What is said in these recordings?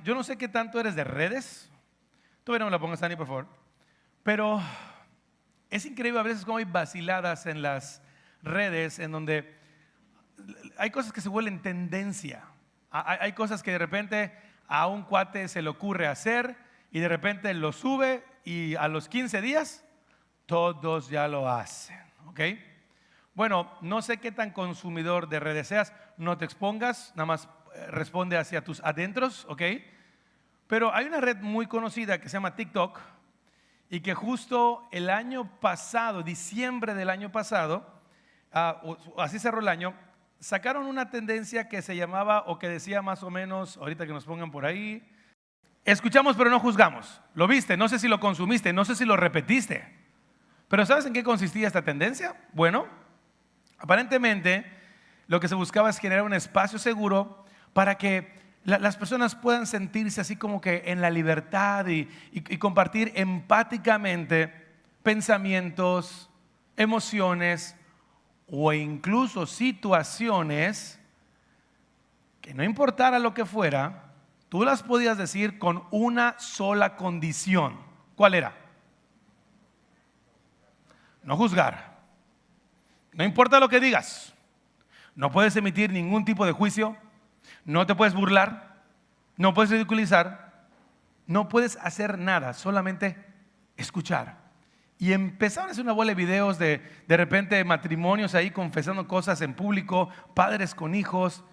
Yo no sé qué tanto eres de redes. Tú no me la pongas, Dani, por favor. Pero es increíble a veces cómo hay vaciladas en las redes en donde hay cosas que se vuelven tendencia. Hay cosas que de repente a un cuate se le ocurre hacer y de repente lo sube y a los 15 días todos ya lo hacen. ¿Ok? Bueno, no sé qué tan consumidor de redes seas, no te expongas, nada más responde hacia tus adentros, ¿ok? Pero hay una red muy conocida que se llama TikTok y que justo el año pasado, diciembre del año pasado, así cerró el año, sacaron una tendencia que se llamaba o que decía más o menos, ahorita que nos pongan por ahí, escuchamos pero no juzgamos. Lo viste, no sé si lo consumiste, no sé si lo repetiste, pero ¿sabes en qué consistía esta tendencia? Bueno, aparentemente lo que se buscaba es generar un espacio seguro para que las personas puedan sentirse así como que en la libertad y compartir empáticamente pensamientos, emociones o incluso situaciones que no importara lo que fuera, tú las podías decir con una sola condición. ¿Cuál era? No juzgar. No importa lo que digas, no puedes emitir ningún tipo de juicio, no te puedes burlar, no puedes ridiculizar, no puedes hacer nada, solamente escuchar. Y empezaron a hacer una bola de videos de repente matrimonios ahí confesando cosas en público, padres con hijos,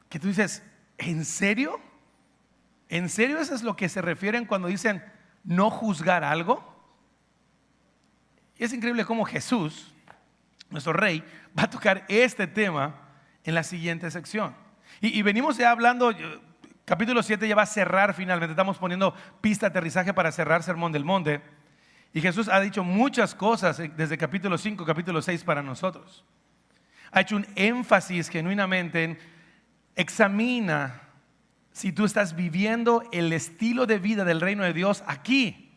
que tú dices, ¿en serio? ¿En serio eso es lo que se refieren cuando dicen no juzgar algo? Y es increíble cómo Jesús, nuestro rey, va a tocar este tema en la siguiente sección. Y venimos ya hablando, capítulo 7 ya va a cerrar finalmente, estamos poniendo pista de aterrizaje para cerrar Sermón del Monte. Y Jesús ha dicho muchas cosas desde capítulo 5, capítulo 6 para nosotros. Ha hecho un énfasis genuinamente en examina si tú estás viviendo el estilo de vida del reino de Dios aquí.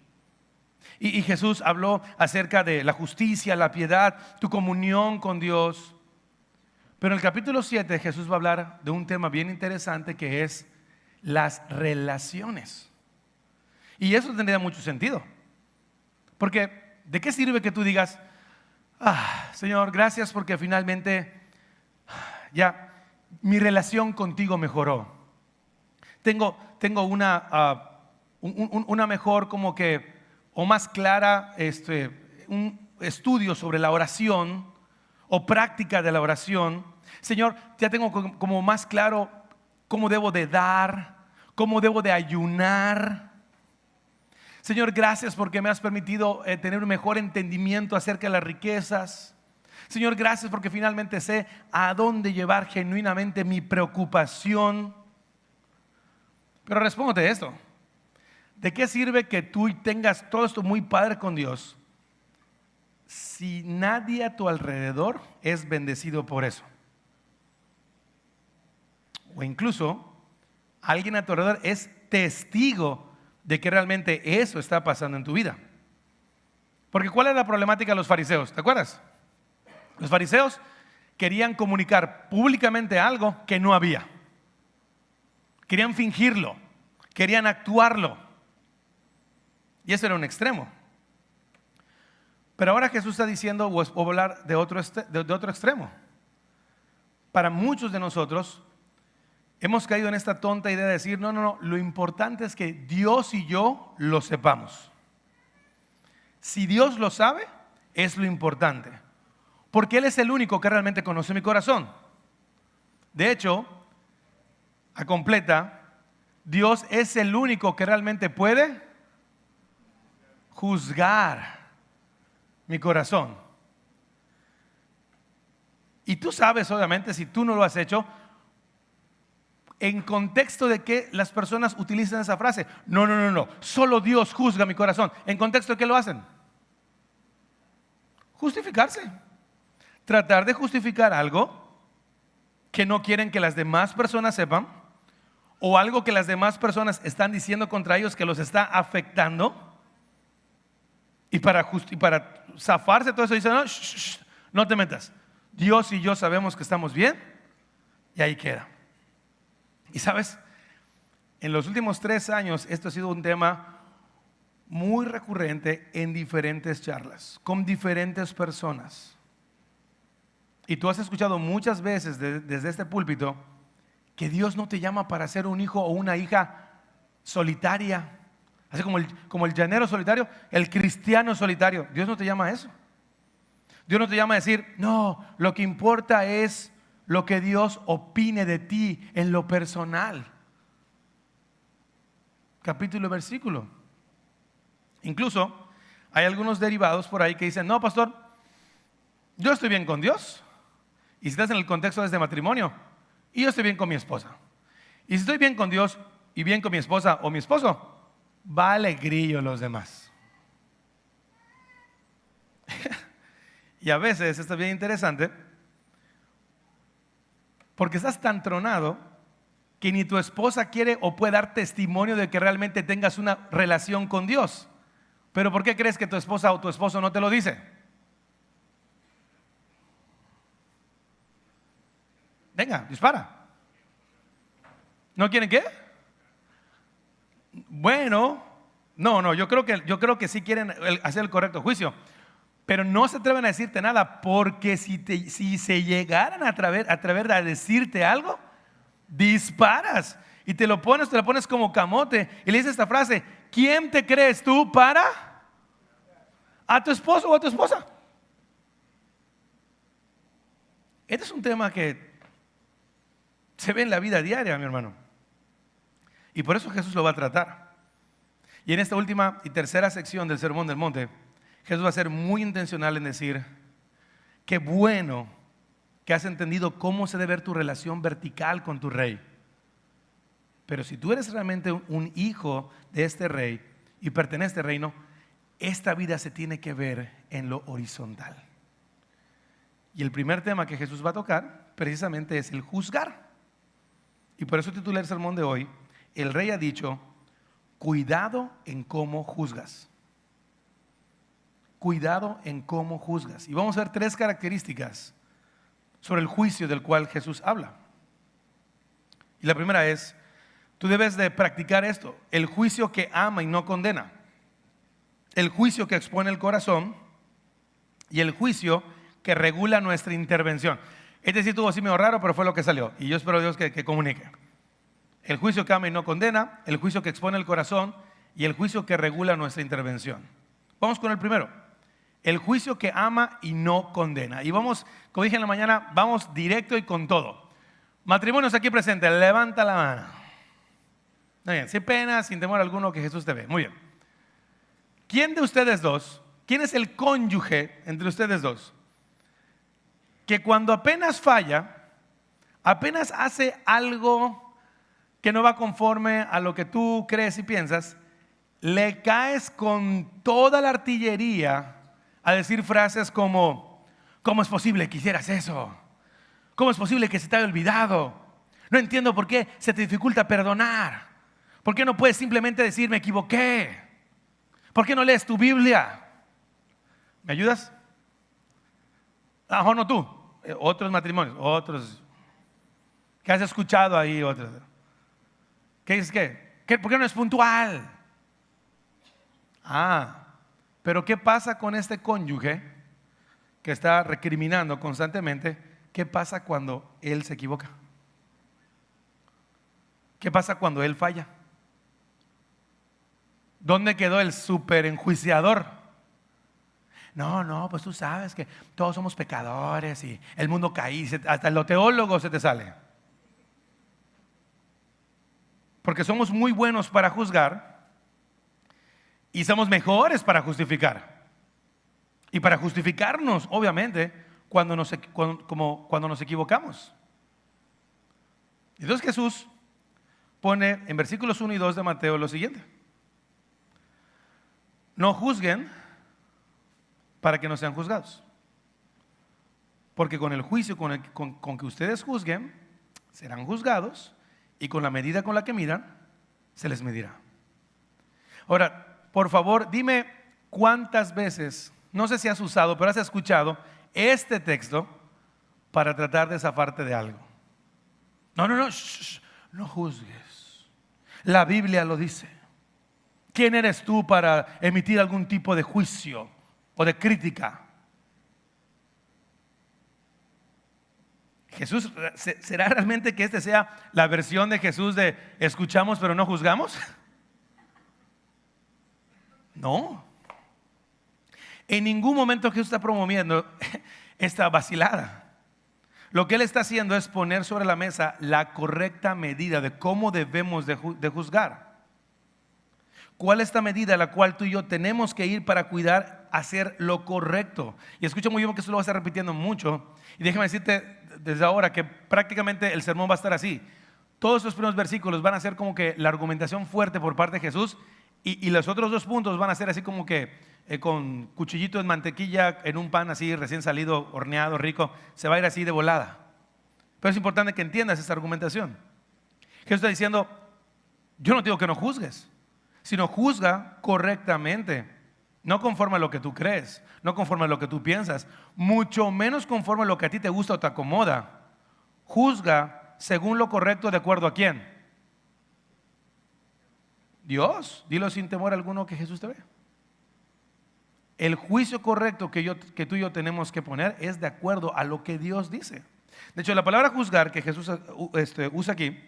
Y Jesús habló acerca de la justicia, la piedad, tu comunión con Dios. Pero en el capítulo 7 Jesús va a hablar de un tema bien interesante que es las relaciones. Y eso tendría mucho sentido. Porque ¿de qué sirve que tú digas, Señor, gracias porque finalmente ya mi relación contigo mejoró? Tengo una mejor como que o más clara un estudio sobre la oración o práctica de la oración. Señor, ya tengo como más claro cómo debo de dar, cómo debo de ayunar. Señor, gracias porque me has permitido tener un mejor entendimiento acerca de las riquezas. Señor, gracias porque finalmente sé a dónde llevar genuinamente mi preocupación. Pero respóndete esto. ¿De qué sirve que tú tengas todo esto muy padre con Dios si nadie a tu alrededor es bendecido por eso? O incluso alguien a tu alrededor es testigo de que realmente eso está pasando en tu vida. Porque ¿cuál es la problemática de los fariseos? ¿Te acuerdas? Los fariseos querían comunicar públicamente algo que no había. Querían fingirlo, querían actuarlo. Y eso era un extremo. Pero ahora Jesús está diciendo, o va a hablar de otro extremo. Para muchos de nosotros hemos caído en esta tonta idea de decir, no, lo importante es que Dios y yo lo sepamos. Si Dios lo sabe, es lo importante. Porque Él es el único que realmente conoce mi corazón. De hecho, a completa, Dios es el único que realmente puede juzgar mi corazón. Y tú sabes, obviamente, si tú no lo has hecho, en contexto de que las personas utilizan esa frase. No, solo Dios juzga mi corazón. ¿En contexto de qué lo hacen? Justificarse. Tratar de justificar algo que no quieren que las demás personas sepan, o algo que las demás personas están diciendo contra ellos que los está afectando. Y para zafarse de todo eso dicen, no te metas. Dios y yo sabemos que estamos bien y ahí queda. Y sabes, En los últimos 3 años esto ha sido un tema muy recurrente en diferentes charlas, con diferentes personas. Y tú has escuchado muchas veces desde este púlpito que Dios no te llama para ser un hijo o una hija solitaria, así como el llanero solitario, el cristiano solitario. Dios no te llama a eso. Dios no te llama a decir, no, lo que importa es lo que Dios opine de ti en lo personal. Capítulo y versículo. Incluso hay algunos derivados por ahí que dicen, no, pastor, yo estoy bien con Dios. Y si estás en el contexto de este matrimonio, y yo estoy bien con mi esposa. Y si estoy bien con Dios y bien con mi esposa o mi esposo, vale grillo los demás. Y a veces esto es bien interesante, porque estás tan tronado que ni tu esposa quiere o puede dar testimonio de que realmente tengas una relación con Dios. Pero ¿por qué crees que tu esposa o tu esposo no te lo dice? Venga, dispara. ¿No quieren qué? Bueno, no, yo creo que sí quieren hacer el correcto juicio, pero no se atreven a decirte nada, porque si se llegaran a atrever a decirte algo, disparas y te la pones como camote y le dices esta frase: ¿quién te crees tú para? ¿A tu esposo o a tu esposa? Este es un tema que se ve en la vida diaria, mi hermano, y por eso Jesús lo va a tratar. Y en esta última y tercera sección del Sermón del Monte, Jesús va a ser muy intencional en decir: qué bueno que has entendido cómo se debe ver tu relación vertical con tu rey. Pero si tú eres realmente un hijo de este rey y perteneces a este reino, esta vida se tiene que ver en lo horizontal. Y el primer tema que Jesús va a tocar precisamente es el juzgar. Y por eso titulé el sermón de hoy: el rey ha dicho, cuidado en cómo juzgas. Cuidado en cómo juzgas. Y vamos a ver 3 características sobre el juicio del cual Jesús habla. Y la primera es: tú debes de practicar esto, el juicio que ama y no condena, el juicio que expone el corazón y el juicio que regula nuestra intervención. Este sí tuvo así medio raro, pero fue lo que salió, y yo espero a Dios que comunique. El juicio que ama y no condena, el juicio que expone el corazón y el juicio que regula nuestra intervención. Vamos con el primero: el juicio que ama y no condena. Y vamos, como dije en la mañana, vamos directo y con todo. Matrimonios aquí presentes, levanta la mano. Muy bien, sin pena, sin temor alguno, que Jesús te ve. Muy bien. ¿Quién de ustedes dos, quién es el cónyuge entre ustedes dos, que cuando apenas falla, apenas hace algo que no va conforme a lo que tú crees y piensas, le caes con toda la artillería a decir frases como: ¿cómo es posible que hicieras eso? ¿Cómo es posible que se te haya olvidado? No entiendo por qué se te dificulta perdonar. ¿Por qué no puedes simplemente decir me equivoqué? ¿Por qué no lees tu Biblia? ¿Me ayudas? No tú, otros matrimonios, otros que has escuchado ahí, otros. ¿Qué dices qué? ¿Por qué no es puntual? Pero ¿qué pasa con este cónyuge que está recriminando constantemente? ¿Qué pasa cuando él se equivoca? ¿Qué pasa cuando él falla? ¿Dónde quedó el súper enjuiciador? No, pues tú sabes que todos somos pecadores y el mundo caí, hasta lo teólogo se te sale. Porque somos muy buenos para juzgar y somos mejores para justificar. Y para justificarnos, obviamente, cuando nos equivocamos. Entonces Jesús pone en versículos 1 y 2 de Mateo lo siguiente: no juzguen para que no sean juzgados, porque con el juicio con que ustedes juzguen, serán juzgados, y con la medida con la que midan, se les medirá. Ahora, por favor, dime cuántas veces, no sé si has usado, pero has escuchado este texto para tratar de zafarte de algo. No juzgues. La Biblia lo dice. ¿Quién eres tú para emitir algún tipo de juicio o de crítica? Jesús, ¿será realmente que este sea la versión de Jesús de escuchamos pero no juzgamos? No. En ningún momento Jesús está promoviendo esta vacilada. Lo que Él está haciendo es poner sobre la mesa la correcta medida de cómo debemos de juzgar. ¿Cuál es esta medida a la cual tú y yo tenemos que ir para cuidar, hacer lo correcto? Y escucha muy bien porque esto lo voy a estar repitiendo mucho. Y déjame decirte desde ahora que prácticamente el sermón va a estar así. Todos estos primeros versículos van a ser como que la argumentación fuerte por parte de Jesús. Y los otros 2 puntos van a ser así como que con cuchillito de mantequilla en un pan así recién salido, horneado, rico. Se va a ir así de volada. Pero es importante que entiendas esta argumentación. Jesús está diciendo, yo no digo que no juzgues, sino juzga correctamente, no conforme a lo que tú crees, no conforme a lo que tú piensas, mucho menos conforme a lo que a ti te gusta o te acomoda. Juzga según lo correcto, ¿de acuerdo a quién? Dios. Dilo sin temor alguno que Jesús te ve. El juicio correcto que tú y yo tenemos que poner es de acuerdo a lo que Dios dice. De hecho, la palabra juzgar que Jesús usa aquí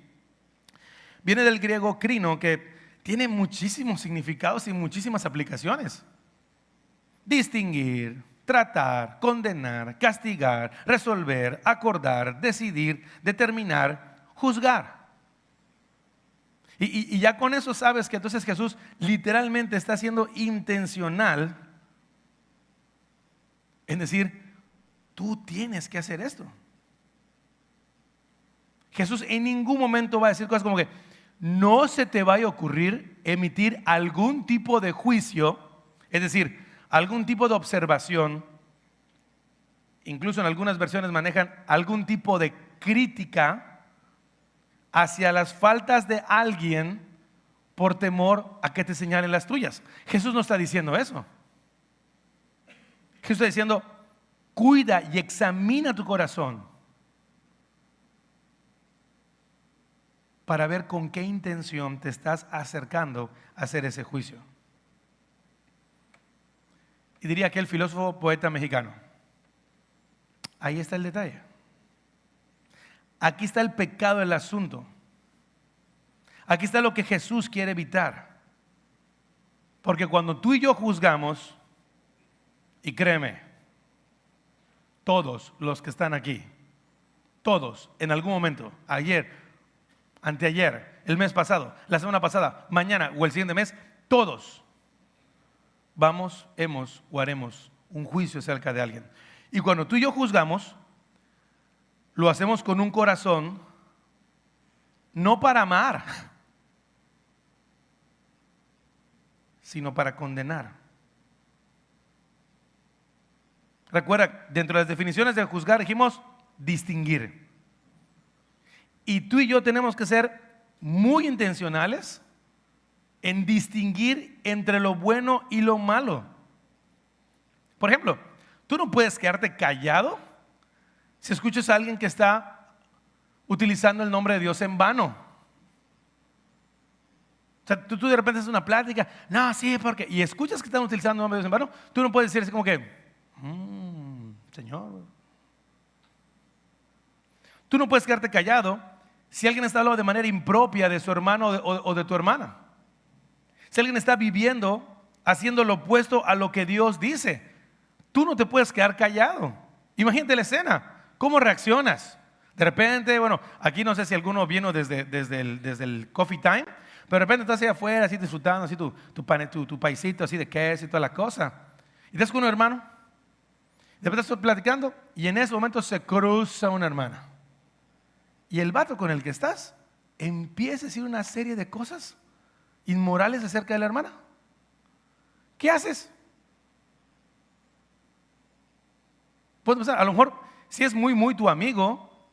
viene del griego krino, que tiene muchísimos significados y muchísimas aplicaciones. Distinguir, tratar, condenar, castigar, resolver, acordar, decidir, determinar, juzgar. Y ya con eso sabes que entonces Jesús literalmente está siendo intencional en decir, tú tienes que hacer esto. Jesús en ningún momento va a decir cosas como que no se te vaya a ocurrir emitir algún tipo de juicio, es decir, algún tipo de observación. Incluso en algunas versiones manejan algún tipo de crítica hacia las faltas de alguien por temor a que te señalen las tuyas. Jesús no está diciendo eso. Jesús está diciendo, cuida y examina tu corazón para ver con qué intención te estás acercando a hacer ese juicio. Y diría aquel filósofo poeta mexicano, ahí está el detalle. Aquí está el pecado del asunto. Aquí está lo que Jesús quiere evitar. Porque cuando tú y yo juzgamos, y créeme, todos los que están aquí, todos en algún momento, ayer, anteayer, el mes pasado, la semana pasada, mañana o el siguiente mes, todos hemos o haremos un juicio acerca de alguien. Y cuando tú y yo juzgamos, lo hacemos con un corazón no para amar, sino para condenar. Recuerda, dentro de las definiciones de juzgar dijimos distinguir. Y tú y yo tenemos que ser muy intencionales en distinguir entre lo bueno y lo malo. Por ejemplo, tú no puedes quedarte callado si escuchas a alguien que está utilizando el nombre de Dios en vano. O sea, tú de repente haces una plática, no, sí, porque, y escuchas que están utilizando el nombre de Dios en vano, tú no puedes decir así como que, Señor. Tú no puedes quedarte callado si alguien está hablando de manera impropia de su hermano o de tu hermana. Si alguien está viviendo, haciendo lo opuesto a lo que Dios dice, tú no te puedes quedar callado. Imagínate la escena. ¿Cómo reaccionas? De repente, bueno, aquí no sé si alguno vino desde el coffee time, pero de repente estás ahí afuera, así disfrutando, así tu paisito, así de queso y toda la cosa. Y estás con un hermano, de repente estás platicando y en ese momento se cruza una hermana. Y el vato con el que estás empieza a decir una serie de cosas inmorales acerca de la hermana. ¿Qué haces? Puedes pensar, a lo mejor si es muy tu amigo,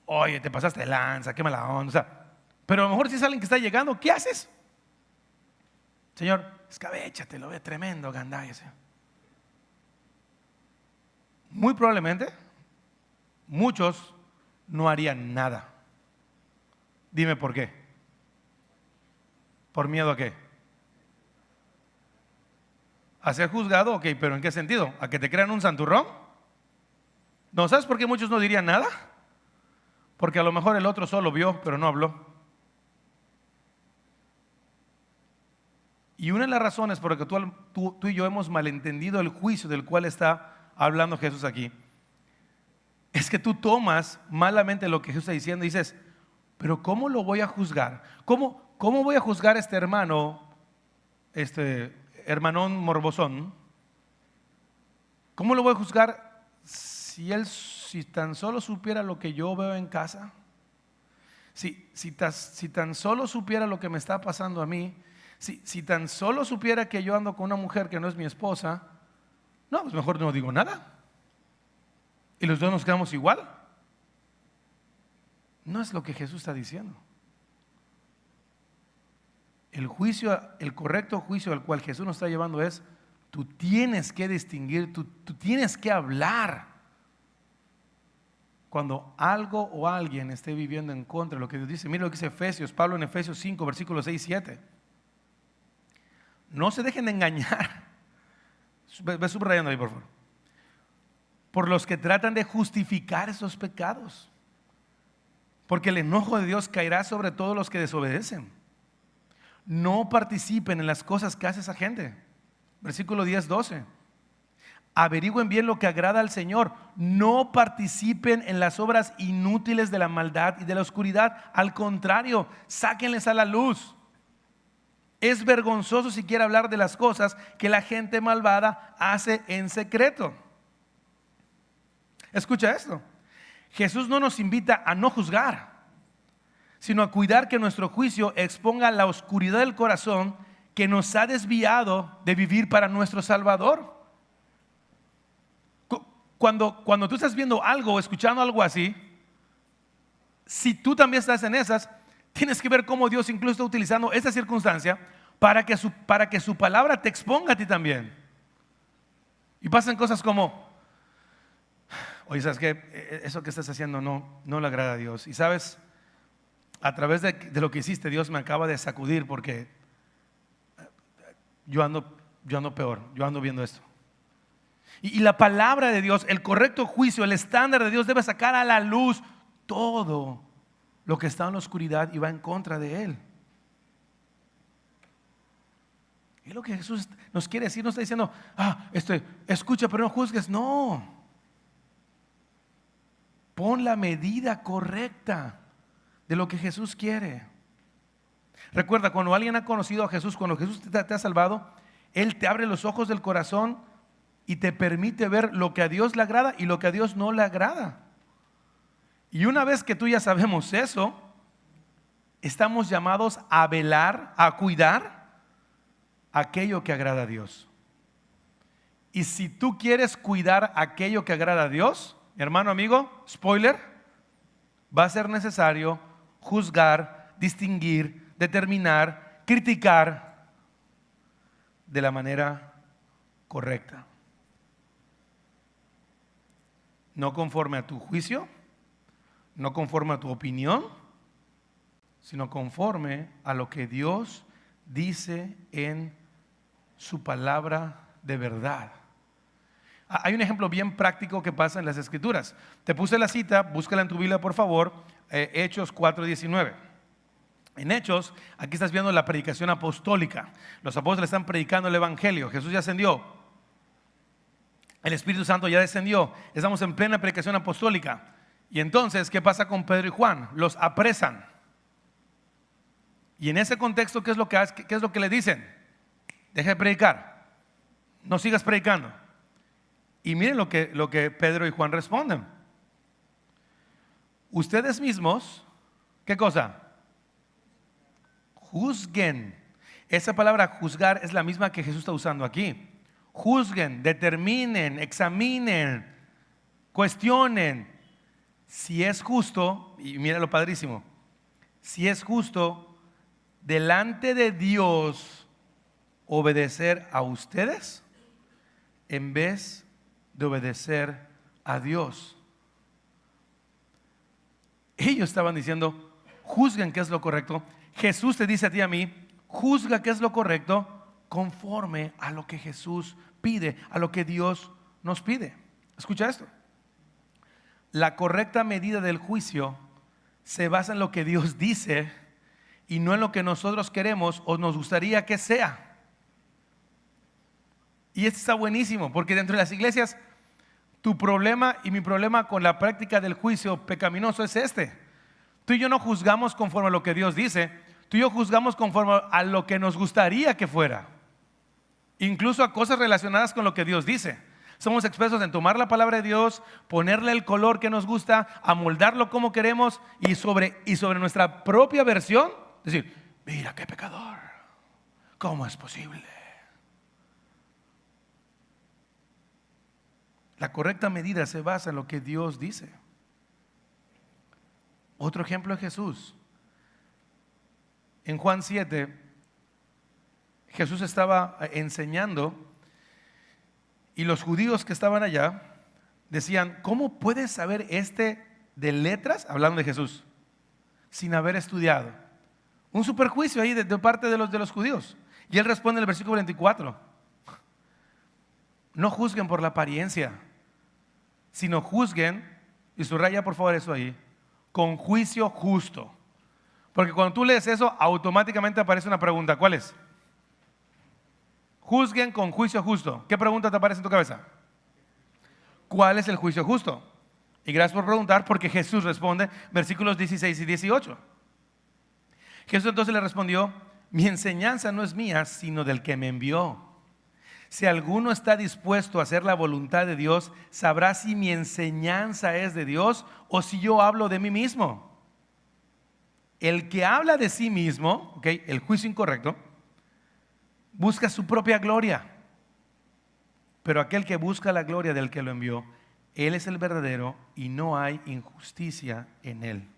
oye, te pasaste de lanza, qué mala onda, o sea, pero a lo mejor si es alguien que está llegando, ¿qué haces? Señor, escabéchate, lo ve tremendo gandaya. Muy probablemente muchos no harían nada. Dime por qué. ¿Por miedo a qué? ¿A ser juzgado? Ok, pero ¿en qué sentido? ¿A que te crean un santurrón? No, ¿sabes por qué muchos no dirían nada? Porque a lo mejor el otro solo vio, pero no habló. Y una de las razones por las que tú y yo hemos malentendido el juicio del cual está hablando Jesús aquí, es que tú tomas malamente lo que Jesús está diciendo y dices, pero ¿cómo lo voy a juzgar? ¿Cómo voy a juzgar a este hermano, este hermanón morbosón? ¿Cómo lo voy a juzgar si tan solo supiera lo que yo veo en casa? Si tan solo supiera lo que me está pasando a mí, si tan solo supiera que yo ando con una mujer que no es mi esposa, no, pues mejor no digo nada. Y los dos nos quedamos igual. No es lo que Jesús está diciendo. El correcto juicio al cual Jesús nos está llevando es, tú tienes que distinguir, tú tienes que hablar cuando algo o alguien esté viviendo en contra de lo que Dios dice. Mira lo que dice Efesios, Pablo en Efesios 5, versículos 6 y 7. No se dejen de engañar. Ve subrayando ahí, por favor. Por los que tratan de justificar esos pecados. Porque el enojo de Dios caerá sobre todos los que desobedecen. No participen en las cosas que hace esa gente. Versículo 10, 12. Averigüen bien lo que agrada al Señor. No participen en las obras inútiles de la maldad y de la oscuridad. Al contrario, sáquenles a la luz. Es vergonzoso siquiera hablar de las cosas que la gente malvada hace en secreto. Escucha esto. Jesús no nos invita a no juzgar, sino a cuidar que nuestro juicio exponga la oscuridad del corazón que nos ha desviado de vivir para nuestro Salvador. Cuando tú estás viendo algo o escuchando algo así, si tú también estás en esas, tienes que ver cómo Dios incluso está utilizando esta circunstancia para que su palabra te exponga a ti también. Y pasan cosas como, oye, ¿sabes qué? Eso que estás haciendo no le agrada a Dios. Y sabes, a través de lo que hiciste, Dios me acaba de sacudir porque yo ando peor, yo ando viendo esto. Y la palabra de Dios, el correcto juicio, el estándar de Dios debe sacar a la luz todo lo que está en la oscuridad y va en contra de Él. Es lo que Jesús nos quiere decir. No está diciendo, escucha pero no juzgues. No. Pon la medida correcta de lo que Jesús quiere. Recuerda, cuando alguien ha conocido a Jesús, cuando Jesús te ha salvado, Él te abre los ojos del corazón y te permite ver lo que a Dios le agrada y lo que a Dios no le agrada. Y una vez que tú ya sabemos eso, estamos llamados a velar, a cuidar aquello que agrada a Dios. Y si tú quieres cuidar aquello que agrada a Dios, mi hermano amigo, spoiler, va a ser necesario juzgar, distinguir, determinar, criticar de la manera correcta. No conforme a tu juicio, no conforme a tu opinión, sino conforme a lo que Dios dice en su palabra de verdad. Hay un ejemplo bien práctico que pasa en las Escrituras. Te puse la cita, búscala en tu Biblia por favor, Hechos 4:19. En Hechos, aquí estás viendo la predicación apostólica. Los apóstoles están predicando el Evangelio. Jesús ya ascendió. El Espíritu Santo ya descendió. Estamos en plena predicación apostólica. Y entonces, ¿qué pasa con Pedro y Juan? Los apresan. Y en ese contexto, ¿qué es lo que le dicen? Deja de predicar. No sigas predicando. Y miren lo que Pedro y Juan responden. Ustedes mismos, ¿qué cosa? Juzguen. Esa palabra juzgar es la misma que Jesús está usando aquí. Juzguen, determinen, examinen, cuestionen si es justo, y mira lo padrísimo, si es justo delante de Dios obedecer a ustedes en vez de obedecer a Dios. Ellos estaban diciendo, juzguen qué es lo correcto. Jesús te dice a ti y a mí, juzga qué es lo correcto conforme a lo que Jesús pide, a lo que Dios nos pide. Escucha esto. La correcta medida del juicio se basa en lo que Dios dice y no en lo que nosotros queremos o nos gustaría que sea. Y esto está buenísimo, porque dentro de las iglesias, tu problema y mi problema con la práctica del juicio pecaminoso es este. Tú y yo no juzgamos conforme a lo que Dios dice, tú y yo juzgamos conforme a lo que nos gustaría que fuera, incluso a cosas relacionadas con lo que Dios dice. Somos expertos en tomar la palabra de Dios, ponerle el color que nos gusta, amoldarlo como queremos y sobre nuestra propia versión decir, mira qué pecador, ¿cómo es posible? La correcta medida se basa en lo que Dios dice. Otro ejemplo es Jesús. En Juan 7, Jesús estaba enseñando y los judíos que estaban allá decían, ¿cómo puede saber este de letras, hablando de Jesús, sin haber estudiado? Un superjuicio ahí de parte de los judíos. Y él responde en el versículo 24, no juzguen por la apariencia, sino juzguen, y subraya por favor eso ahí, con juicio justo. Porque cuando tú lees eso, automáticamente aparece una pregunta. ¿Cuál es? Juzguen con juicio justo. ¿Qué pregunta te aparece en tu cabeza? ¿Cuál es el juicio justo? Y gracias por preguntar, porque Jesús responde, versículos 16 y 18. Jesús entonces le respondió, mi enseñanza no es mía, sino del que me envió. Si alguno está dispuesto a hacer la voluntad de Dios, sabrá si mi enseñanza es de Dios o si yo hablo de mí mismo. El que habla de sí mismo, el juicio incorrecto, busca su propia gloria. Pero aquel que busca la gloria del que lo envió, Él es el verdadero y no hay injusticia en Él.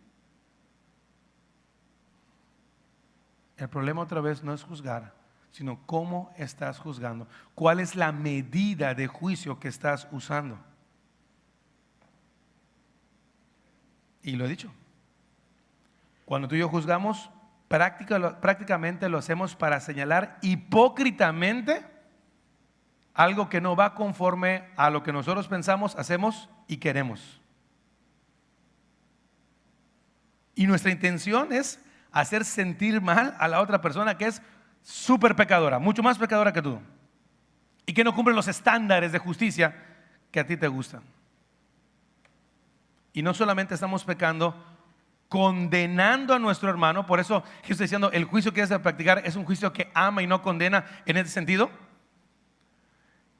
El problema otra vez no es juzgar, sino cómo estás juzgando. ¿Cuál es la medida de juicio que estás usando? Y lo he dicho. Cuando tú y yo juzgamos, prácticamente lo hacemos para señalar hipócritamente algo que no va conforme a lo que nosotros pensamos, hacemos y queremos. Y nuestra intención es hacer sentir mal a la otra persona que es súper pecadora, mucho más pecadora que tú, y que no cumple los estándares de justicia que a ti te gustan. Y no solamente estamos pecando, condenando a nuestro hermano. Por eso Jesús está diciendo, el juicio que debes practicar es un juicio que ama y no condena. En ese sentido,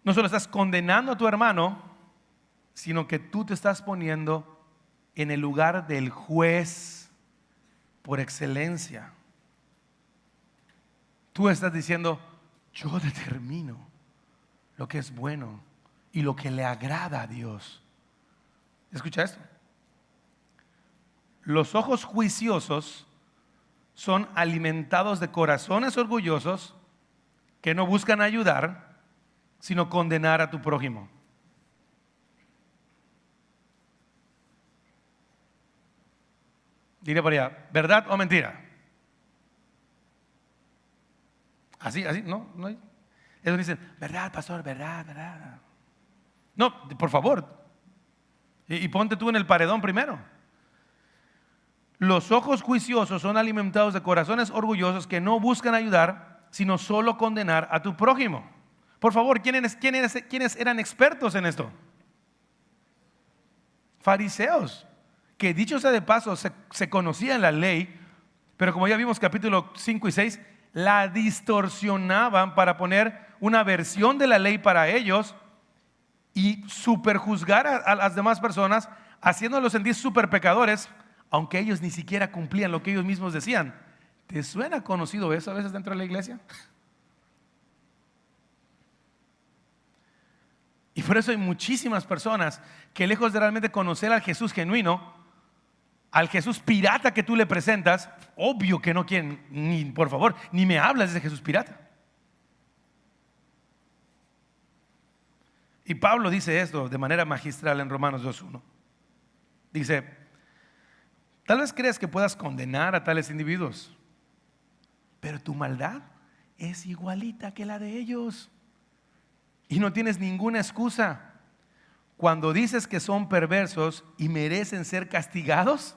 no solo estás condenando a tu hermano, sino que tú te estás poniendo en el lugar del juez por excelencia. Tú estás diciendo, yo determino lo que es bueno y lo que le agrada a Dios. Escucha esto. Los ojos juiciosos son alimentados de corazones orgullosos que no buscan ayudar, sino condenar a tu prójimo. Diré por allá, ¿verdad o mentira? Así, no hay. Ellos dicen, verdad, pastor, verdad. No, por favor. Y ponte tú en el paredón primero. Los ojos juiciosos son alimentados de corazones orgullosos que no buscan ayudar, sino solo condenar a tu prójimo. Por favor, ¿quiénes eran expertos en esto? Fariseos, que dicho sea de paso, se conocían la ley, pero como ya vimos capítulo 5 y 6, la distorsionaban para poner una versión de la ley para ellos y superjuzgar a las demás personas, haciéndolos sentir super pecadores, aunque ellos ni siquiera cumplían lo que ellos mismos decían. ¿Te suena conocido eso a veces dentro de la iglesia? Y por eso hay muchísimas personas que lejos de realmente conocer al Jesús genuino, al Jesús pirata que tú le presentas, obvio que no quieren, por favor, ni me hablas de ese Jesús pirata. Y Pablo dice esto de manera magistral en Romanos 2:1. Dice, tal vez creas que puedas condenar a tales individuos, pero tu maldad es igualita que la de ellos. Y no tienes ninguna excusa. Cuando dices que son perversos y merecen ser castigados,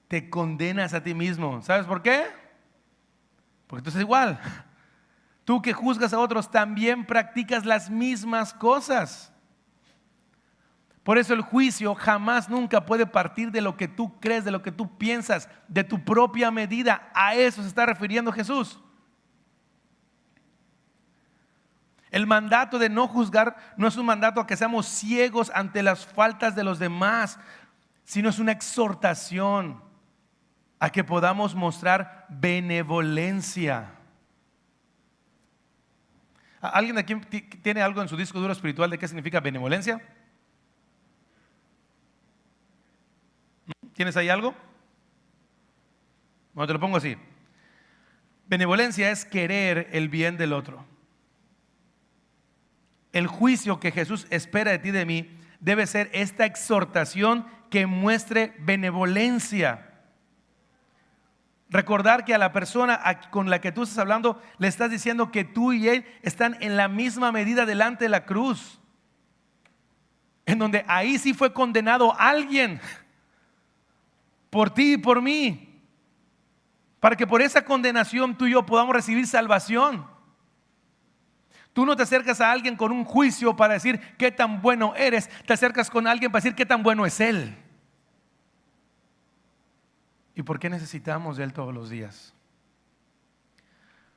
te condenas a ti mismo. ¿Sabes por qué? Porque tú eres igual. Tú que juzgas a otros también practicas las mismas cosas. Por eso el juicio jamás nunca puede partir de lo que tú crees, de lo que tú piensas, de tu propia medida. A eso se está refiriendo Jesús. El mandato de no juzgar no es un mandato a que seamos ciegos ante las faltas de los demás, sino es una exhortación a que podamos mostrar benevolencia. ¿Alguien de aquí tiene algo en su disco duro espiritual de qué significa benevolencia? ¿Tienes ahí algo? Bueno, te lo pongo así. Benevolencia es querer el bien del otro. El juicio que Jesús espera de ti y de mí debe ser esta exhortación que muestre benevolencia. Recordar que a la persona con la que tú estás hablando le estás diciendo que tú y él están en la misma medida delante de la cruz, en donde ahí sí fue condenado alguien por ti y por mí, para que por esa condenación tú y yo podamos recibir salvación. Tú no te acercas a alguien con un juicio para decir qué tan bueno eres, te acercas con alguien para decir qué tan bueno es él. ¿Y por qué necesitamos de él todos los días?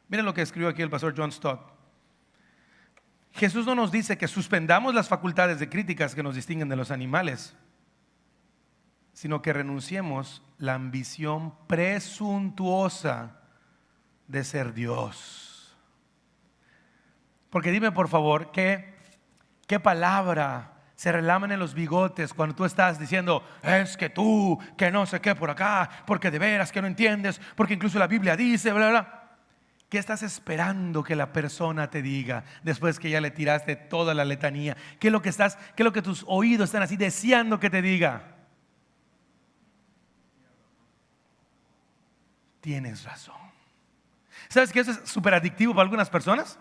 Miren lo que escribió aquí el pastor John Stott. Jesús no nos dice que suspendamos las facultades de críticas que nos distinguen de los animales, sino que renunciemos la ambición presuntuosa de ser Dios. Porque dime por favor, ¿qué palabra se relaman en los bigotes cuando tú estás diciendo es que tú, que no sé qué por acá, porque de veras que no entiendes, porque incluso la Biblia dice, bla, bla? ¿Qué estás esperando que la persona te diga después que ya le tiraste toda la letanía? ¿Qué es lo que tus oídos están así deseando que te diga? Tienes razón. ¿Sabes que eso es súper adictivo para algunas personas?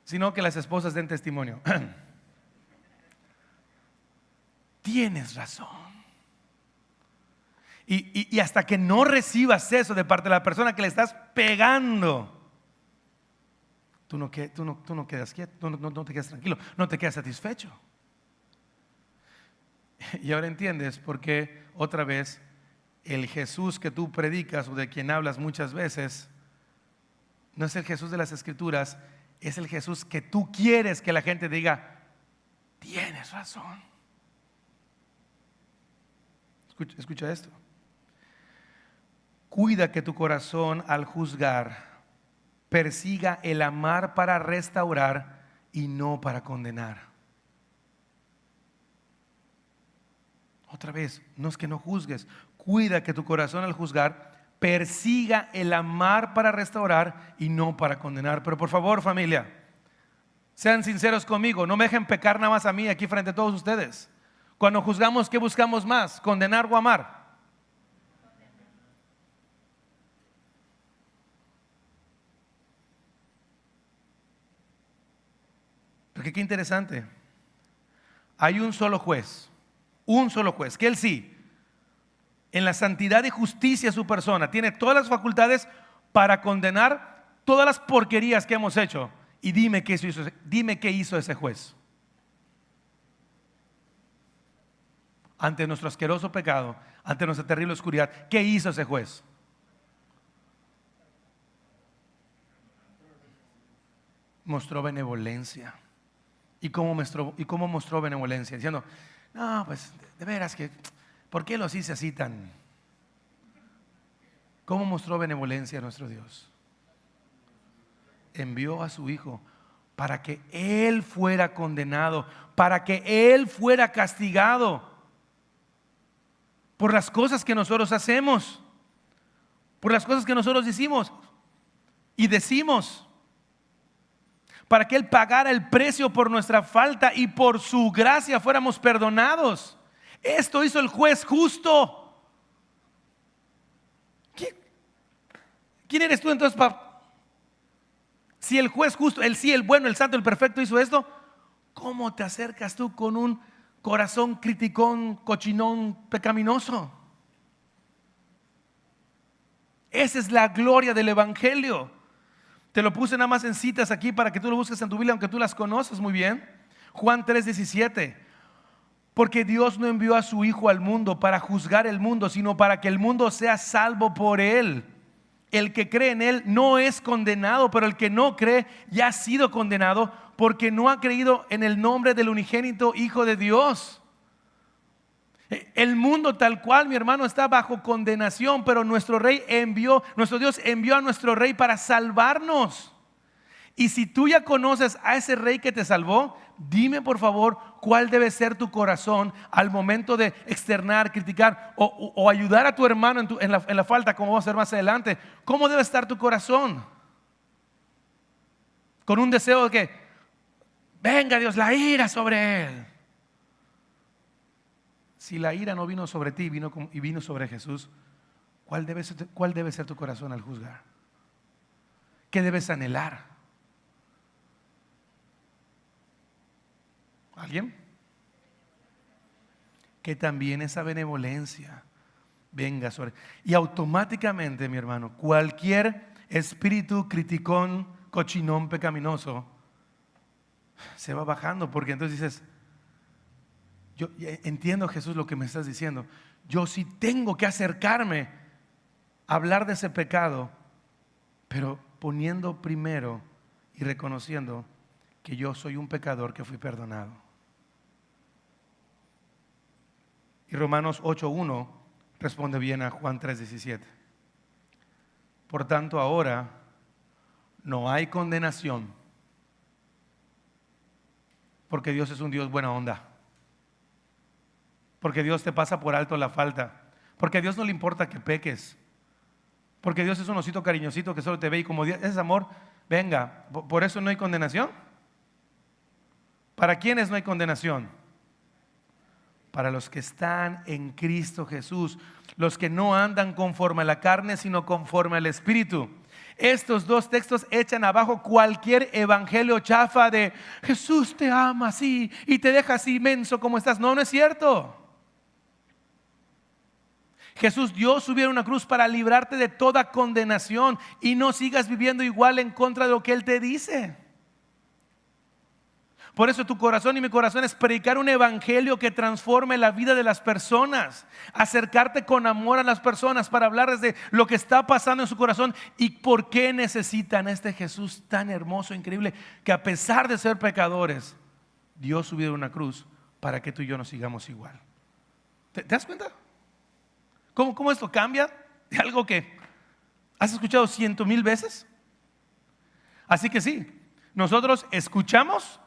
Sino que las esposas den testimonio. Tienes razón. Y hasta que no recibas eso de parte de la persona que le estás pegando, tú no quedas quieto, no te quedas tranquilo, no te quedas satisfecho. Y ahora entiendes por qué otra vez el Jesús que tú predicas o de quien hablas muchas veces no es el Jesús de las Escrituras, es el Jesús que tú quieres que la gente diga, tienes razón. Escucha esto. Cuida que tu corazón al juzgar persiga el amar para restaurar y no para condenar. Otra vez, no es que no juzgues. Cuida que tu corazón al juzgar persiga el amar para restaurar y no para condenar. Pero por favor, familia, sean sinceros conmigo, no me dejen pecar nada más a mí aquí frente a todos ustedes. Cuando juzgamos, ¿qué buscamos más? ¿Condenar o amar? Porque qué interesante. Hay un solo juez, que él sí, en la santidad y justicia de su persona, tiene todas las facultades para condenar todas las porquerías que hemos hecho. Y dime qué hizo ese juez. Ante nuestro asqueroso pecado, ante nuestra terrible oscuridad, ¿qué hizo ese juez? Mostró benevolencia. ¿Y cómo mostró benevolencia? Diciendo, no, pues de veras que, ¿por qué los hice así tan? ¿Cómo mostró benevolencia a nuestro Dios? Envió a su Hijo para que Él fuera condenado, para que Él fuera castigado por las cosas que nosotros hacemos, por las cosas que nosotros decimos y decimos, para que Él pagara el precio por nuestra falta y por su gracia fuéramos perdonados. Esto hizo el juez justo. ¿quién eres tú entonces si el juez justo, el sí, el bueno, el santo, el perfecto hizo esto? ¿Cómo te acercas tú con un corazón criticón, cochinón, pecaminoso? Esa es la gloria del evangelio. Te lo puse nada más en citas aquí para que tú lo busques en tu Biblia, aunque tú las conoces muy bien. Juan 3:17. Porque Dios no envió a su Hijo al mundo para juzgar el mundo, sino para que el mundo sea salvo por Él. El que cree en Él no es condenado, pero el que no cree ya ha sido condenado porque no ha creído en el nombre del unigénito Hijo de Dios. El mundo tal cual, mi hermano, está bajo condenación, pero nuestro Dios envió a nuestro Rey para salvarnos. Y si tú ya conoces a ese Rey que te salvó, dime por favor cuál debe ser tu corazón al momento de externar, criticar o ayudar a tu hermano en la falta, como vamos a ver más adelante. ¿Cómo debe estar tu corazón? Con un deseo de que venga Dios, la ira sobre él. Si la ira no vino sobre ti, vino sobre Jesús, ¿cuál debe ser tu corazón al juzgar? ¿Qué debes anhelar? ¿Alguien? Que también esa benevolencia venga sobre. Y automáticamente, mi hermano, cualquier espíritu criticón, cochinón, pecaminoso se va bajando, porque entonces dices, yo entiendo, Jesús, lo que me estás diciendo. Yo sí tengo que acercarme a hablar de ese pecado, pero poniendo primero y reconociendo que yo soy un pecador que fui perdonado. Y Romanos 8:1 responde bien a Juan 3:17. Por tanto, ahora no hay condenación, porque Dios es un Dios buena onda. Porque Dios te pasa por alto la falta. Porque a Dios no le importa que peques. Porque Dios es un osito cariñosito que solo te ve y como Dios es amor, venga, por eso no hay condenación. ¿Para quiénes no hay condenación? Para los que están en Cristo Jesús, los que no andan conforme a la carne, sino conforme al Espíritu. Estos dos textos echan abajo cualquier evangelio chafa de Jesús te ama así y te deja así menso como estás. No, no es cierto. Jesús dio su vida en una cruz para librarte de toda condenación y no sigas viviendo igual en contra de lo que Él te dice. Por eso tu corazón y mi corazón es predicar un evangelio que transforme la vida de las personas, acercarte con amor a las personas para hablarles de lo que está pasando en su corazón y por qué necesitan este Jesús tan hermoso, increíble, que a pesar de ser pecadores, dio su vida en una cruz para que tú y yo nos sigamos igual. ¿Te das cuenta? ¿Cómo esto cambia de algo que has escuchado 100,000 veces? Así que sí, nosotros escuchamos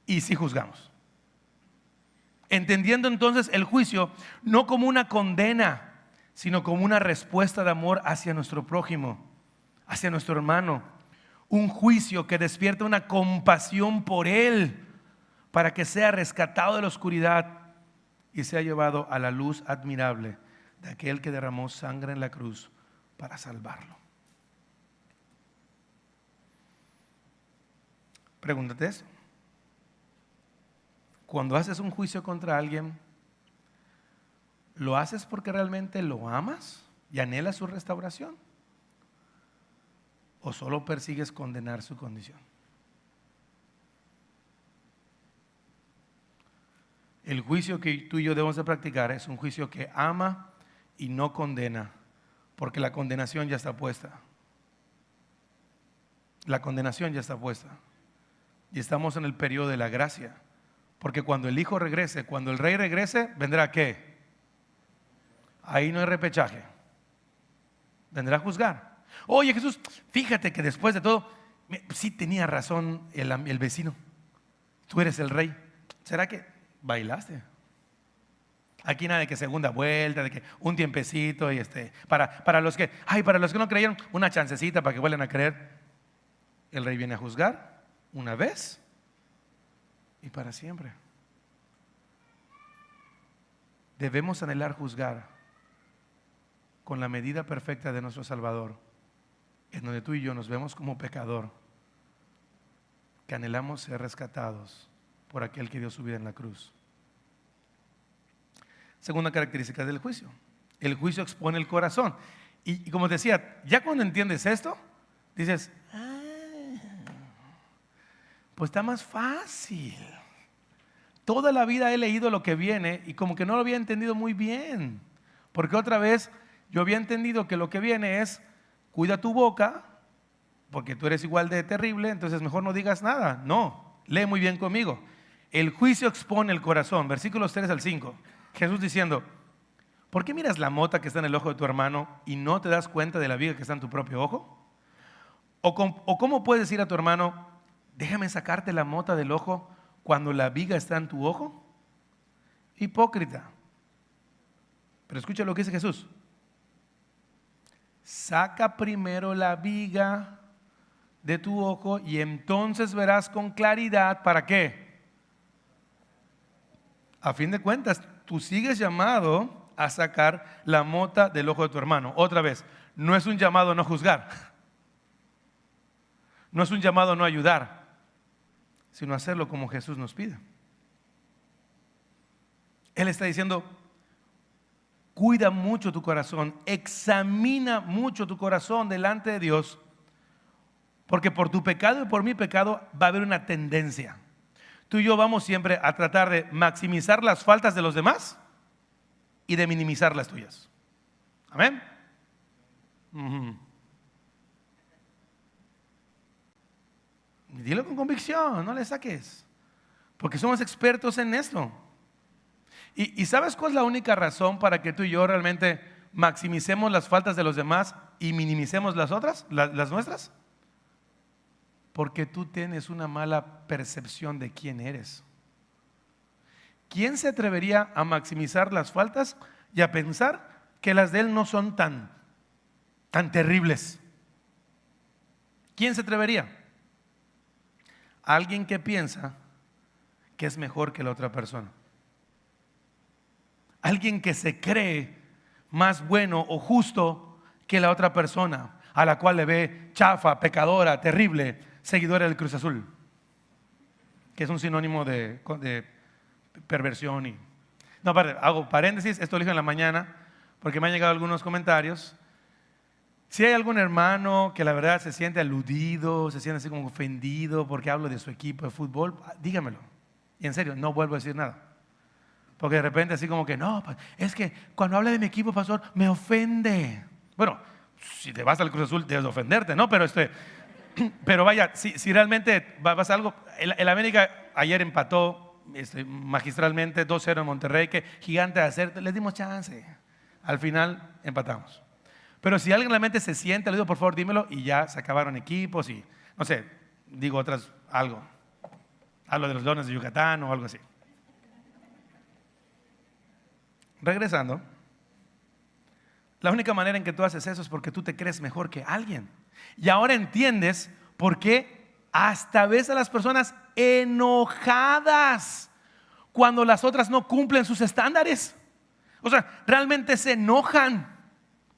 y sí juzgamos. Entendiendo entonces el juicio no como una condena, sino como una respuesta de amor hacia nuestro prójimo, hacia nuestro hermano. Un juicio que despierta una compasión por él para que sea rescatado de la oscuridad y sea llevado a la luz admirable de aquel que derramó sangre en la cruz para salvarlo. Pregúntate eso. Cuando haces un juicio contra alguien, ¿lo haces porque realmente lo amas y anhelas su restauración? ¿O solo persigues condenar su condición? El juicio que tú y yo debemos de practicar es un juicio que ama y no condena, porque la condenación ya está puesta. La condenación ya está puesta. Y estamos en el periodo de la gracia. Porque cuando el Hijo regrese, cuando el Rey regrese, ¿vendrá qué? Ahí no hay repechaje. Vendrá a juzgar. Oye Jesús, fíjate que después de todo, sí tenía razón el vecino. Tú eres el Rey. ¿Será que bailaste? Aquí nada de que segunda vuelta, de que un tiempecito y para los que no creyeron, una chancecita para que vuelvan a creer. El Rey viene a juzgar una vez y para siempre. Debemos anhelar juzgar con la medida perfecta de nuestro Salvador, en donde tú y yo nos vemos como pecador, que anhelamos ser rescatados por aquel que dio su vida en la cruz. Segunda característica del juicio. El juicio expone el corazón. Y como decía, ya cuando entiendes esto, dices, pues está más fácil. Toda la vida he leído lo que viene y como que no lo había entendido muy bien. Porque otra vez yo había entendido que lo que viene es, cuida tu boca, porque tú eres igual de terrible, entonces mejor no digas nada. No, lee muy bien conmigo. El juicio expone el corazón. Versículos 3 al 5. Jesús diciendo, ¿por qué miras la mota que está en el ojo de tu hermano y no te das cuenta de la viga que está en tu propio ojo? ¿O cómo puedes decir a tu hermano, déjame sacarte la mota del ojo cuando la viga está en tu ojo? Hipócrita. Pero escucha lo que dice Jesús. Saca primero la viga de tu ojo y entonces verás con claridad. ¿Para qué? A fin de cuentas, tú sigues llamado a sacar la mota del ojo de tu hermano. Otra vez, no es un llamado a no juzgar, no es un llamado a no ayudar, sino a hacerlo como Jesús nos pide. Él está diciendo, cuida mucho tu corazón, examina mucho tu corazón delante de Dios, porque por tu pecado y por mi pecado va a haber una tendencia. Tú y yo vamos siempre a tratar de maximizar las faltas de los demás y de minimizar las tuyas. Amén. Dilo con convicción, no le saques, porque somos expertos en esto. ¿Y sabes cuál es la única razón para que tú y yo realmente maximicemos las faltas de los demás y minimicemos las otras, las nuestras? Porque tú tienes una mala percepción de quién eres. ¿Quién se atrevería a maximizar las faltas y a pensar que las de él no son tan terribles? ¿Quién se atrevería? Alguien que piensa que es mejor que la otra persona. Alguien que se cree más bueno o justo que la otra persona, a la cual le ve chafa, pecadora, terrible, seguidora del Cruz Azul, que es un sinónimo de perversión. No, hago paréntesis, esto lo dije en la mañana, porque me han llegado algunos comentarios. Si hay algún hermano que la verdad se siente aludido, se siente así como ofendido porque hablo de su equipo de fútbol, dígamelo. Y en serio, no vuelvo a decir nada. Porque de repente así como que, no, es que cuando habla de mi equipo, pastor, me ofende. Bueno, si te vas al Cruz Azul, debes ofenderte, ¿no? Pero vaya, si realmente vas a algo, el América ayer empató magistralmente 2-0 en Monterrey, que gigante de hacer, les dimos chance. Al final empatamos. Pero si alguien realmente se siente aludido, por favor dímelo, y ya se acabaron equipos y, no sé, digo algo. Hablo de los Leones de Yucatán o algo así. Regresando, la única manera en que tú haces eso es porque tú te crees mejor que alguien. Y ahora entiendes por qué hasta ves a las personas enojadas cuando las otras no cumplen sus estándares. O sea, realmente se enojan,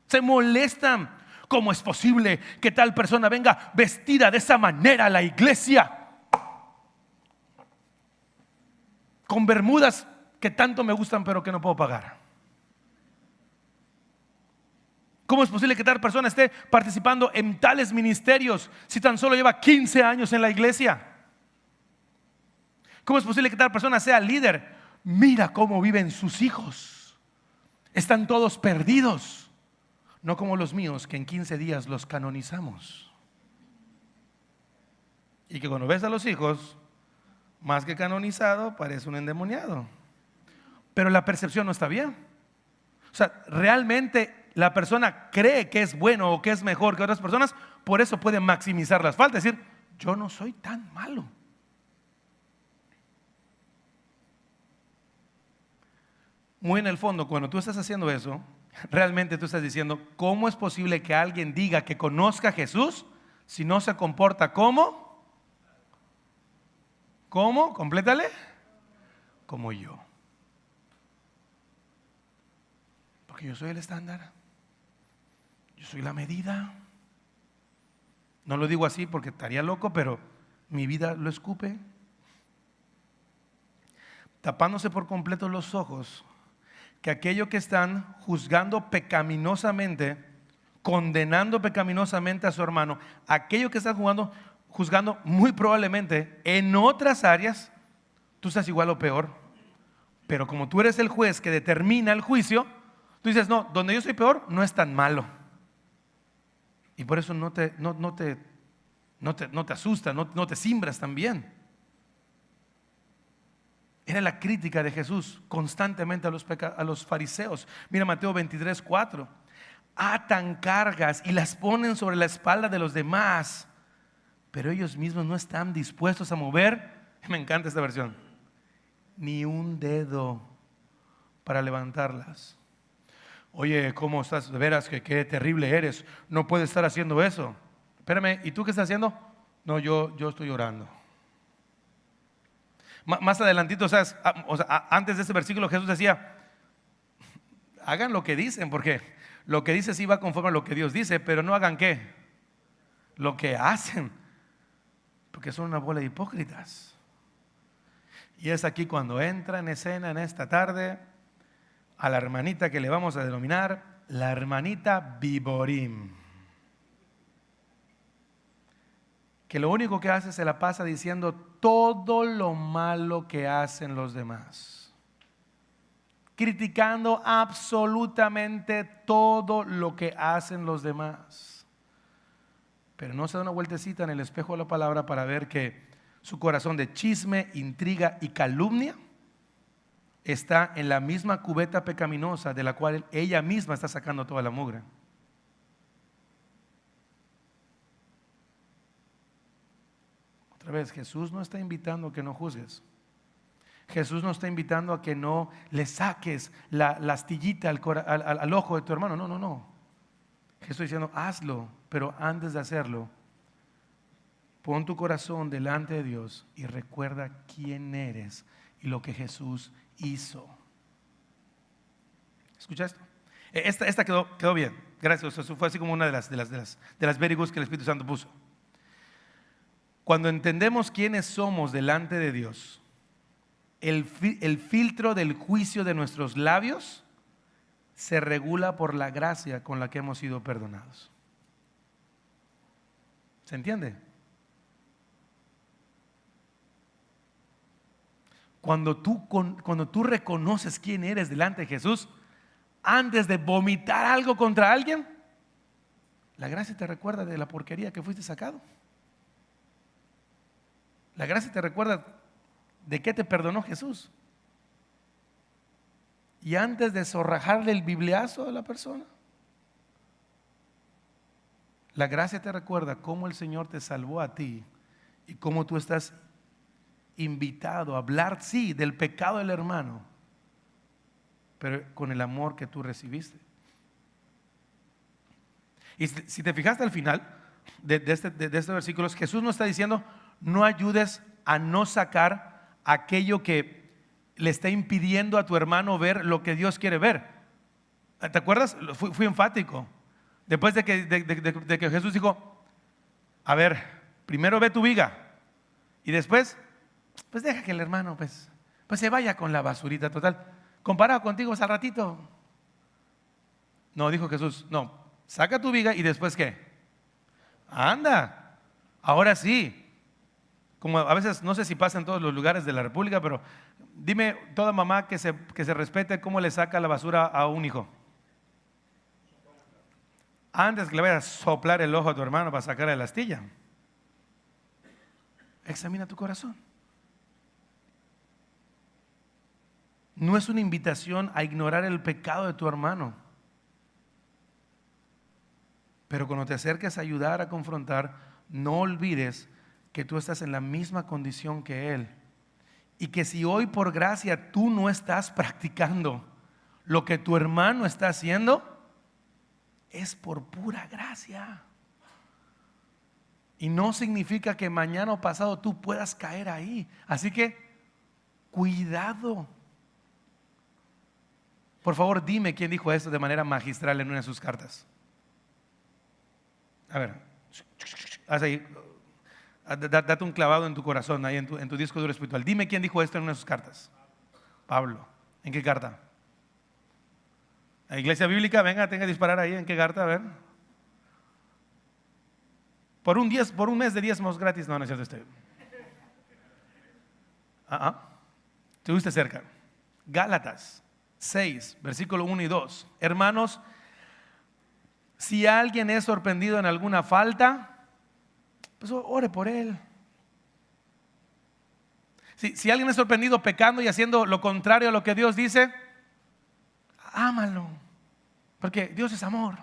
se molestan. ¿Cómo es posible que tal persona venga vestida de esa manera a la iglesia? Con bermudas que tanto me gustan pero que no puedo pagar. ¿Cómo es posible que tal persona esté participando en tales ministerios si tan solo lleva 15 años en la iglesia? ¿Cómo es posible que tal persona sea líder? Mira cómo viven sus hijos. Están todos perdidos. No como los míos, que en 15 días los canonizamos. Y que cuando ves a los hijos, más que canonizado, parece un endemoniado. Pero la percepción no está bien. O sea, realmente la persona cree que es bueno o que es mejor que otras personas, por eso puede maximizar las faltas, decir, yo no soy tan malo. Muy en el fondo, cuando tú estás haciendo eso, realmente tú estás diciendo, ¿cómo es posible que alguien diga que conozca a Jesús si no se comporta como? ¿Cómo? Complétale. Como yo. Porque yo soy el estándar. Yo soy la medida. No lo digo así porque estaría loco, pero mi vida lo escupe. Tapándose por completo los ojos, que aquello que están juzgando pecaminosamente, condenando pecaminosamente a su hermano, aquello que están juzgando muy probablemente en otras áreas, tú estás igual o peor. Pero como tú eres el juez que determina el juicio, tú dices, no, donde yo soy peor no es tan malo. Y por eso no te asustas, no te simbras también. Era la crítica de Jesús constantemente a los fariseos. Mira Mateo 23:4. Atan cargas y las ponen sobre la espalda de los demás, pero ellos mismos no están dispuestos a mover, me encanta esta versión, ni un dedo para levantarlas. Oye, ¿cómo estás? De veras que qué terrible eres, no puedes estar haciendo eso. Espérame, ¿y tú qué estás haciendo? No, yo estoy orando. Más adelantito, ¿sabes? Antes de ese versículo Jesús decía, hagan lo que dicen, porque lo que dice sí va conforme a lo que Dios dice, pero no hagan ¿qué? Lo que hacen, porque son una bola de hipócritas. Y es aquí cuando entra en escena en esta tarde a la hermanita que le vamos a denominar la hermanita Viborim, que lo único que hace se la pasa diciendo todo lo malo que hacen los demás, criticando absolutamente todo lo que hacen los demás, pero no se da una vueltecita en el espejo de la palabra para ver que su corazón de chisme, intriga y calumnia está en la misma cubeta pecaminosa de la cual ella misma está sacando toda la mugre. Otra vez, Jesús no está invitando a que no juzgues. Jesús no está invitando a que no le saques la astillita al ojo de tu hermano. No. Jesús está diciendo, hazlo, pero antes de hacerlo, pon tu corazón delante de Dios y recuerda quién eres y lo que Jesús hizo. ¿Escucha esto? Esta quedó bien. Gracias. Eso fue así como una de las very goods que el Espíritu Santo puso. Cuando entendemos quiénes somos delante de Dios, el filtro del juicio de nuestros labios se regula por la gracia con la que hemos sido perdonados. ¿Se entiende? Cuando tú reconoces quién eres delante de Jesús, antes de vomitar algo contra alguien, la gracia te recuerda de la porquería que fuiste sacado. La gracia te recuerda de qué te perdonó Jesús. Y antes de zorrajarle el bibliazo a la persona, la gracia te recuerda cómo el Señor te salvó a ti y cómo tú estás invitado a hablar, sí, del pecado del hermano, pero con el amor que tú recibiste. Y si te fijaste al final de este versículo, Jesús nos está diciendo, no ayudes a no sacar aquello que le está impidiendo a tu hermano ver lo que Dios quiere ver. ¿Te acuerdas? Fui enfático. Después de que Jesús dijo, a ver, primero ve tu viga y después, pues deja que el hermano pues se vaya con la basurita total. Comparado contigo al ratito. No, dijo Jesús, no, saca tu viga y después ¿qué? Anda, ahora sí. Como a veces, no sé si pasa en todos los lugares de la República, pero dime toda mamá que se respete cómo le saca la basura a un hijo. Antes que le vayas a soplar el ojo a tu hermano para sacarle la astilla, examina tu corazón. No es una invitación a ignorar el pecado de tu hermano, pero cuando te acerques a ayudar, a confrontar, no olvides que tú estás en la misma condición que él, y que si hoy por gracia tú no estás practicando lo que tu hermano está haciendo, es por pura gracia, y no significa que mañana o pasado tú puedas caer ahí. Así que cuidado. Por favor, dime quién dijo esto de manera magistral en una de sus cartas. A ver, haz ahí, date un clavado en tu corazón, ahí en tu disco duro espiritual. Dime quién dijo esto en una de sus cartas. Pablo. ¿En qué carta? La Iglesia Bíblica, venga, tenga que disparar ahí. ¿En qué carta? A ver. Por un mes de diezmos gratis. No, no es cierto este. Estuviste cerca. Gálatas 6, versículo 1 y 2. Hermanos, si alguien es sorprendido en alguna falta, pues ore por él. Si alguien es sorprendido pecando y haciendo lo contrario a lo que Dios dice, ámalo, porque Dios es amor.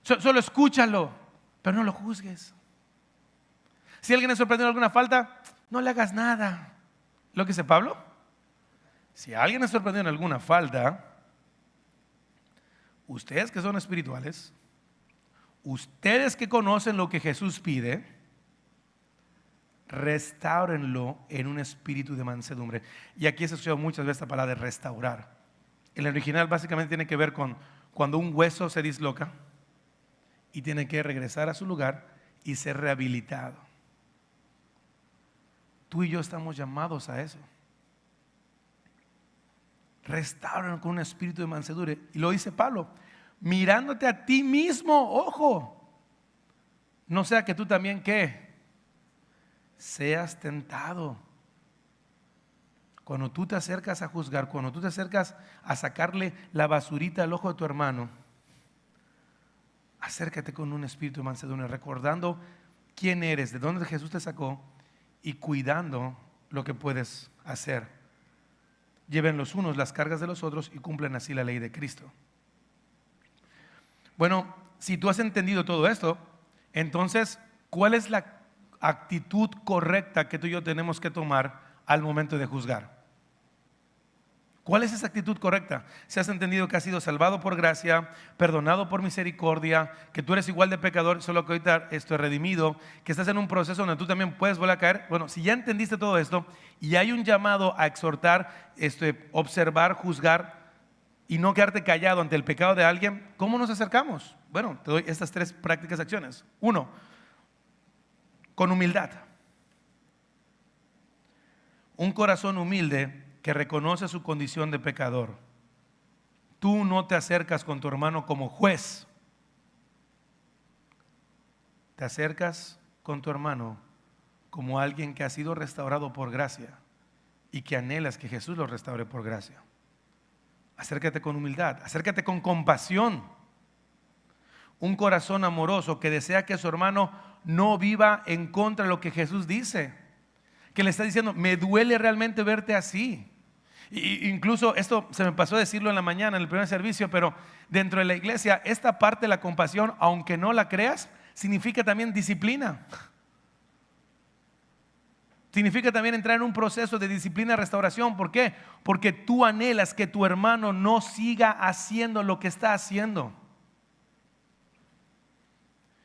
Solo escúchalo, pero no lo juzgues. Si alguien es sorprendido en alguna falta, no le hagas nada. ¿Lo que dice Pablo? Si alguien es sorprendido en alguna falta, ustedes que son espirituales, ustedes que conocen lo que Jesús pide, restáurenlo en un espíritu de mansedumbre. Y aquí se escucha muchas veces la palabra de restaurar. El original básicamente tiene que ver con cuando un hueso se disloca y tiene que regresar a su lugar y ser rehabilitado. Tú y yo estamos llamados a eso. Restauran con un espíritu de mansedumbre. Y lo dice Pablo, mirándote a ti mismo, ojo, no sea que tú también ¿qué? Seas tentado. Cuando tú te acercas a juzgar, cuando tú te acercas a sacarle la basurita al ojo de tu hermano, acércate con un espíritu de mansedumbre, recordando quién eres, de dónde Jesús te sacó y cuidando lo que puedes hacer. Lleven los unos las cargas de los otros y cumplen así la ley de Cristo. Bueno, si tú has entendido todo esto, entonces, ¿cuál es la actitud correcta que tú y yo tenemos que tomar al momento de juzgar? ¿Cuál es esa actitud correcta? Si has entendido que has sido salvado por gracia, perdonado por misericordia, que tú eres igual de pecador, solo que ahorita estoy redimido, que estás en un proceso donde tú también puedes volver a caer. Bueno, si ya entendiste todo esto y hay un llamado a exhortar, observar, juzgar y no quedarte callado ante el pecado de alguien, ¿cómo nos acercamos? Bueno, te doy estas 3 prácticas acciones. 1, con humildad. Un corazón humilde que reconoce su condición de pecador. Tú no te acercas con tu hermano como juez. Te acercas con tu hermano como alguien que ha sido restaurado por gracia y que anhelas que Jesús lo restaure por gracia. Acércate con humildad, acércate con compasión. Un corazón amoroso que desea que su hermano no viva en contra de lo que Jesús dice. Que le está diciendo, me duele realmente verte así. Incluso esto se me pasó a decirlo en la mañana en el primer servicio, pero dentro de la iglesia esta parte de la compasión, aunque no la creas, significa también disciplina. Significa también entrar en un proceso de disciplina y restauración. ¿Por qué? Porque tú anhelas que tu hermano no siga haciendo lo que está haciendo.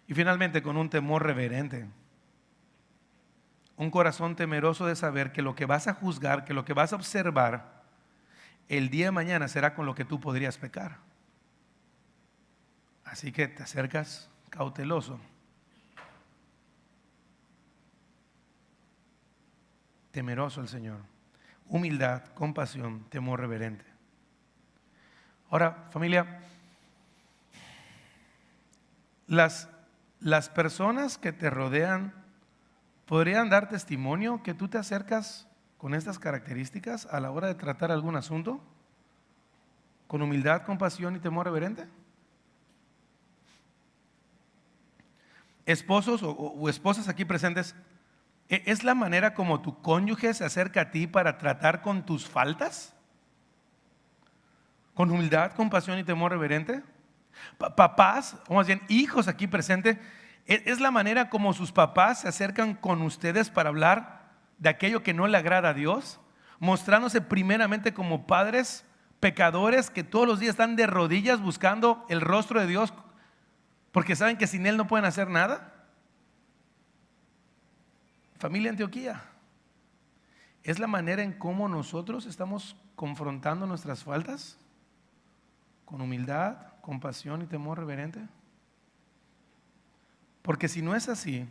Y finalmente con un temor reverente. Un corazón temeroso de saber que lo que vas a juzgar, que lo que vas a observar, el día de mañana será con lo que tú podrías pecar. Así que te acercas cauteloso, temeroso al Señor. Humildad, compasión, temor reverente. Ahora, familia, las personas que te rodean podrían dar testimonio que tú te acercas con estas características a la hora de tratar algún asunto, con humildad, compasión y temor reverente. Esposos o esposas aquí presentes, ¿es la manera como tu cónyuge se acerca a ti para tratar con tus faltas? ¿Con humildad, compasión y temor reverente? Papás, o más bien hijos aquí presentes, ¿es la manera como sus papás se acercan con ustedes para hablar de aquello que no le agrada a Dios? Mostrándose primeramente como padres pecadores que todos los días están de rodillas buscando el rostro de Dios porque saben que sin Él no pueden hacer nada. Familia Antioquía, ¿es la manera en cómo nosotros estamos confrontando nuestras faltas? ¿Con humildad, compasión y temor reverente? Porque si no es así,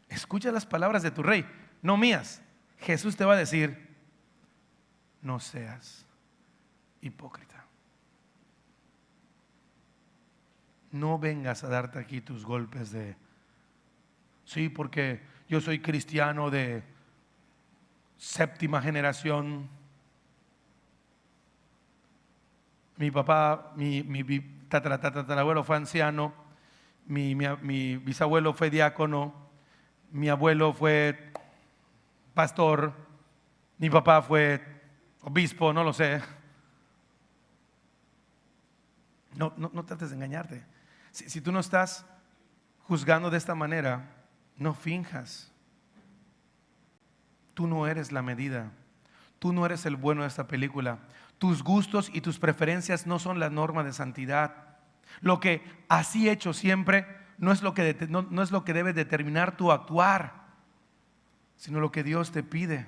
escucha las palabras de tu rey, no mías. Jesús te va a decir: no seas hipócrita. No vengas a darte aquí tus golpes de, sí, porque yo soy cristiano de séptima generación. Mi papá, mi tatarabuelo fue anciano, mi bisabuelo fue diácono, mi abuelo fue pastor, mi papá fue obispo, no lo sé. No trates de engañarte. Si tú no estás juzgando de esta manera, no finjas. Tú no eres la medida. Tú no eres el bueno de esta película. Tus gustos y tus preferencias no son la norma de santidad. Lo que así hecho siempre no es lo que debe determinar tu actuar, sino lo que Dios te pide.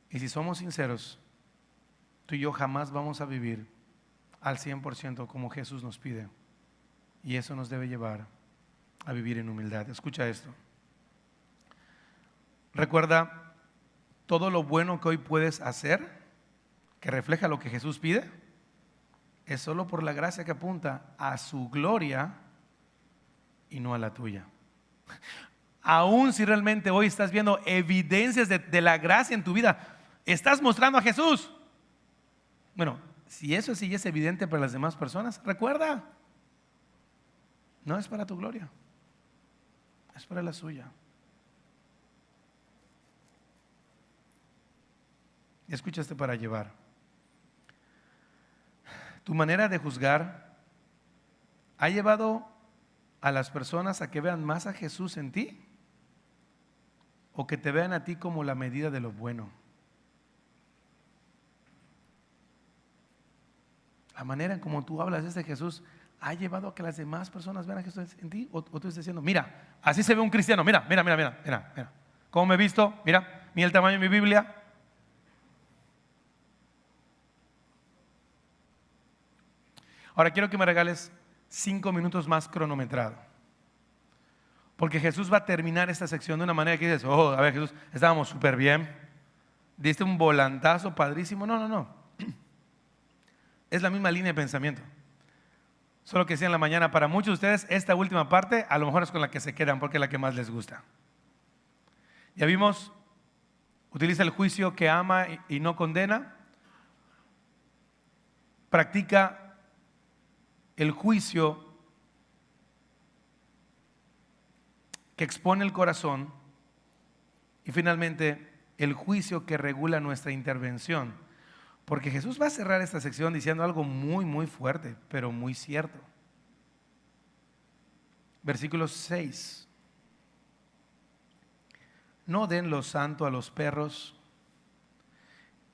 Y si somos sinceros, tú y yo jamás vamos a vivir al 100% como Jesús nos pide. Y eso nos debe llevar a vivir en humildad. Escucha esto. Recuerda, todo lo bueno que hoy puedes hacer, que refleja lo que Jesús pide, es solo por la gracia que apunta a su gloria y no a la tuya. Aún si realmente hoy estás viendo evidencias de la gracia en tu vida, estás mostrando a Jesús. Bueno, si eso sí es evidente para las demás personas, recuerda, no es para tu gloria, es para la suya. Y escúchate para llevar. Tu manera de juzgar ha llevado a las personas a que vean más a Jesús en ti, o que te vean a ti como la medida de lo bueno. La manera en como tú hablas de este Jesús ha llevado a que las demás personas vean a Jesús en ti, o tú estás diciendo: mira, así se ve un cristiano, mira, cómo me he visto, mira el tamaño de mi Biblia. Ahora quiero que me regales 5 minutos más cronometrado, porque Jesús va a terminar esta sección de una manera que dices: oh, a ver, Jesús, estábamos súper bien, diste un volantazo padrísimo. No, es la misma línea de pensamiento, solo que decía en la mañana, para muchos de ustedes esta última parte a lo mejor es con la que se quedan, porque es la que más les gusta. Ya vimos, utiliza el juicio que ama y no condena, practica el juicio que expone el corazón, y finalmente el juicio que regula nuestra intervención. Porque Jesús va a cerrar esta sección diciendo algo muy, muy fuerte, pero muy cierto. Versículo 6. No den lo santo a los perros,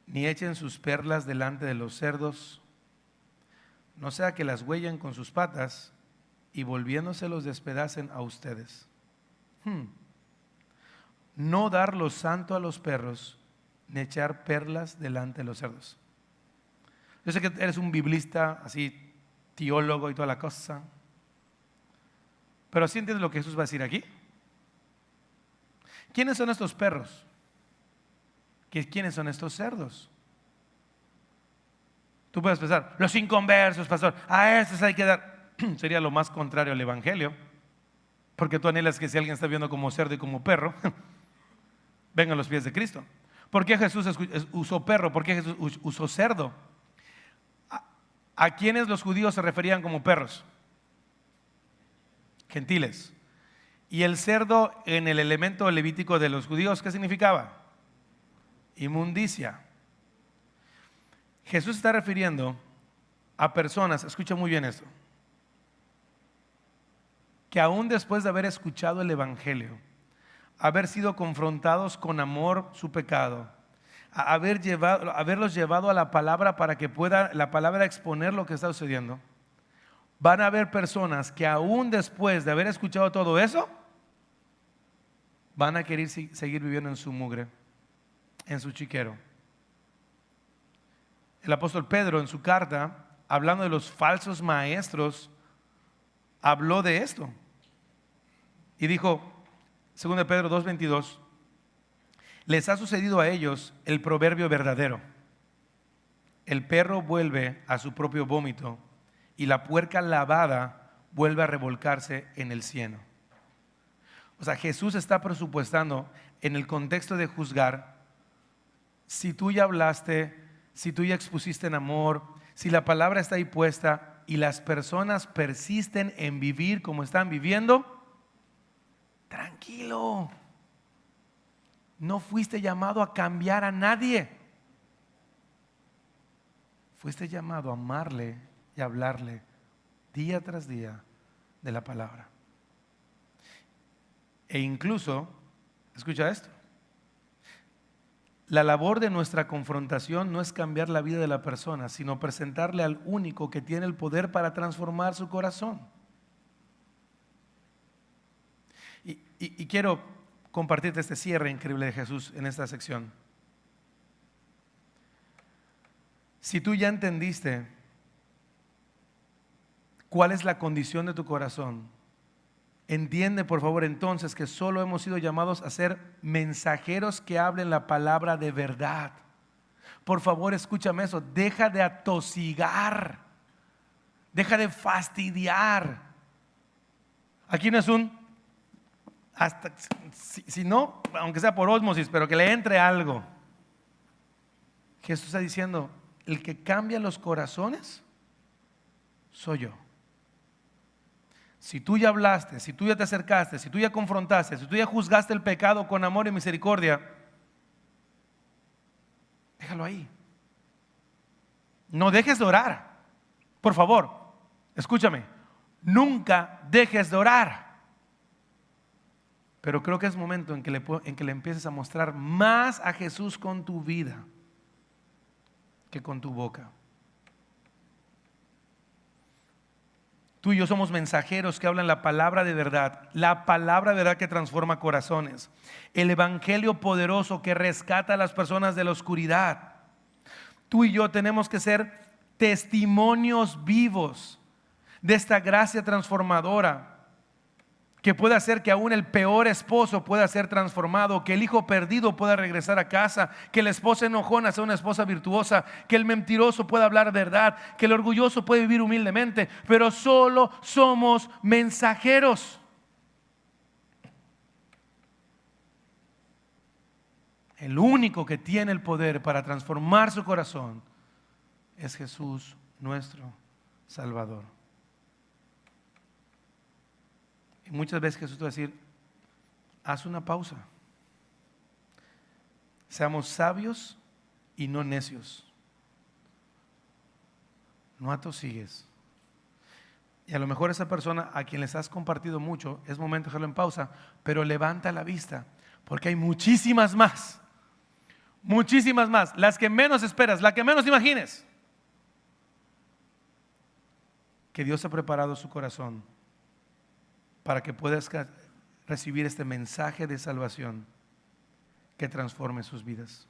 ni echen sus perlas delante de los cerdos, no sea que las huellen con sus patas y volviéndose los despedacen a ustedes. No dar lo santo a los perros, ni echar perlas delante de los cerdos. Yo sé que eres un biblista, así, teólogo y toda la cosa, pero ¿sí entiendes lo que Jesús va a decir aquí? ¿Quiénes son estos perros? ¿Quiénes son estos cerdos? Tú puedes pensar: los inconversos, pastor, a estos hay que dar. Sería lo más contrario al evangelio, porque tú anhelas que si alguien está viendo como cerdo y como perro, vengan a los pies de Cristo. ¿Por qué Jesús usó perro? ¿Por qué Jesús usó cerdo? ¿A quiénes los judíos se referían como perros? Gentiles. Y el cerdo, en el elemento levítico de los judíos, ¿qué significaba? Inmundicia. Jesús está refiriendo a personas, escucha muy bien esto, que aún después de haber escuchado el evangelio, haber sido confrontados con amor su pecado, haberlos llevado a la palabra para que pueda la palabra exponer lo que está sucediendo, van a haber personas que aún después de haber escuchado todo eso, van a querer seguir viviendo en su mugre, en su chiquero. El apóstol Pedro, en su carta, hablando de los falsos maestros, habló de esto y dijo, 2 Pedro 2:22, les ha sucedido a ellos el proverbio verdadero: el perro vuelve a su propio vómito y la puerca lavada vuelve a revolcarse en el cieno. O sea, Jesús está presupuestando en el contexto de juzgar. Si tú ya hablaste, si tú ya expusiste en amor, si la palabra está ahí puesta y las personas persisten en vivir como están viviendo, tranquilo. No fuiste llamado a cambiar a nadie. Fuiste llamado a amarle y hablarle día tras día de la palabra. E incluso, escucha esto, la labor de nuestra confrontación no es cambiar la vida de la persona, sino presentarle al único que tiene el poder para transformar su corazón. Y quiero compartirte este cierre increíble de Jesús en esta sección. Si tú ya entendiste cuál es la condición de tu corazón, entiende por favor entonces que solo hemos sido llamados a ser mensajeros que hablen la palabra de verdad. Por favor, escúchame eso, deja de atosigar, deja de fastidiar. Aquí no es hasta si no, aunque sea por ósmosis, pero que le entre algo. Jesús está diciendo, el que cambia los corazones soy yo. Si tú ya hablaste, si tú ya te acercaste, si tú ya confrontaste, si tú ya juzgaste el pecado con amor y misericordia, déjalo ahí. No dejes de orar. Por favor, escúchame, nunca dejes de orar. Pero creo que es momento en que le empieces a mostrar más a Jesús con tu vida que con tu boca. Tú y yo somos mensajeros que hablan la palabra de verdad, la palabra de verdad que transforma corazones, el evangelio poderoso que rescata a las personas de la oscuridad. Tú y yo tenemos que ser testimonios vivos de esta gracia transformadora que puede hacer que aún el peor esposo pueda ser transformado, que el hijo perdido pueda regresar a casa, que la esposa enojona sea una esposa virtuosa, que el mentiroso pueda hablar verdad, que el orgulloso puede vivir humildemente, pero solo somos mensajeros. El único que tiene el poder para transformar su corazón es Jesús, nuestro Salvador. Y muchas veces Jesús te va a decir, haz una pausa. Seamos sabios y no necios. No atosigues. Y a lo mejor esa persona a quien les has compartido mucho, es momento de dejarlo en pausa, pero levanta la vista, porque hay muchísimas más. Muchísimas más. Las que menos esperas, las que menos imagines. Que Dios ha preparado su corazón para que puedas recibir este mensaje de salvación que transforme sus vidas.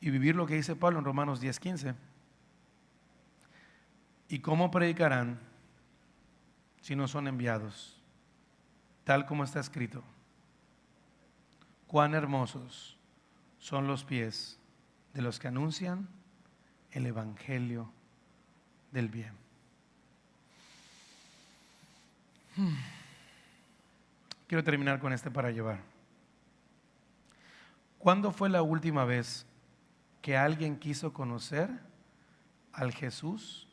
Y vivir lo que dice Pablo en Romanos 10:15. ¿Y cómo predicarán si no son enviados? Tal como está escrito, cuán hermosos son los pies de los que anuncian el evangelio del bien. Quiero terminar con este para llevar. ¿Cuándo fue la última vez que alguien quiso conocer al Jesús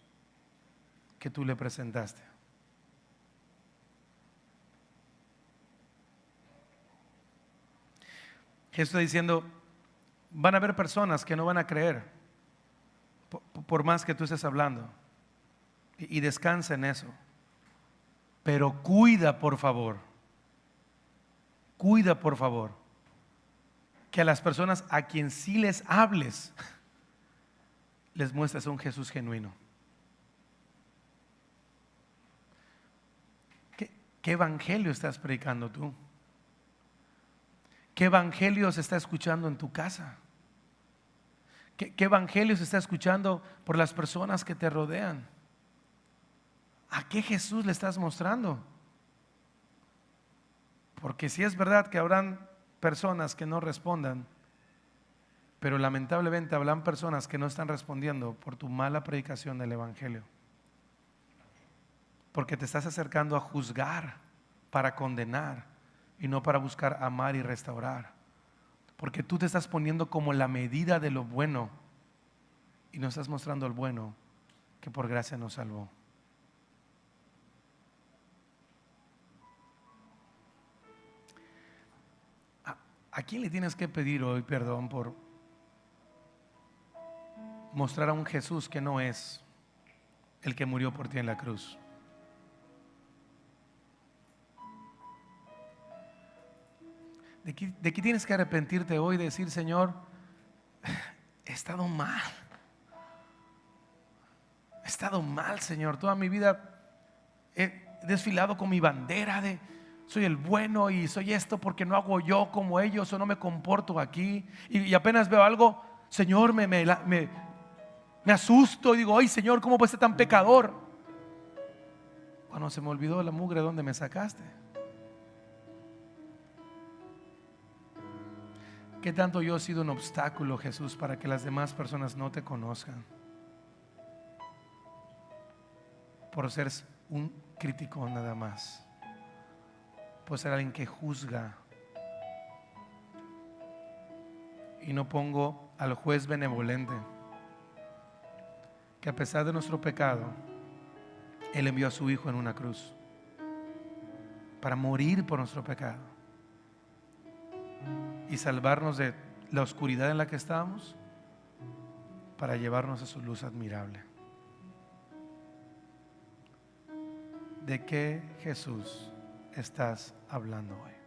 que tú le presentaste? Jesús está diciendo, van a haber personas que no van a creer por más que tú estés hablando, y descansa en eso. Pero cuida por favor, que a las personas a quien sí les hables, les muestres un Jesús genuino. ¿Qué evangelio estás predicando tú? ¿Qué evangelio se está escuchando en tu casa? ¿Qué evangelio se está escuchando por las personas que te rodean? ¿A qué Jesús le estás mostrando? Porque si es verdad que habrán personas que no respondan, pero lamentablemente habrán personas que no están respondiendo por tu mala predicación del Evangelio. Porque te estás acercando a juzgar para condenar y no para buscar amar y restaurar. Porque tú te estás poniendo como la medida de lo bueno y no estás mostrando el bueno que por gracia nos salvó. ¿A quién le tienes que pedir hoy perdón por mostrar a un Jesús que no es el que murió por ti en la cruz? ¿De qué tienes que arrepentirte hoy? Decir, Señor, he estado mal. He estado mal, Señor. Toda mi vida he desfilado con mi bandera de soy el bueno y soy esto porque no hago yo como ellos o no me comporto aquí. Y apenas veo algo, Señor, me asusto y digo, ay, Señor, ¿cómo puede ser tan pecador? Cuando se me olvidó la mugre donde me sacaste. ¿Qué tanto yo he sido un obstáculo, Jesús, para que las demás personas no te conozcan? Por ser un crítico nada más, por ser alguien que juzga y no pongo al juez benevolente, que a pesar de nuestro pecado, Él envió a su Hijo en una cruz para morir por nuestro pecado y salvarnos de la oscuridad en la que estábamos para llevarnos a su luz admirable. ¿De qué Jesús estás hablando hoy?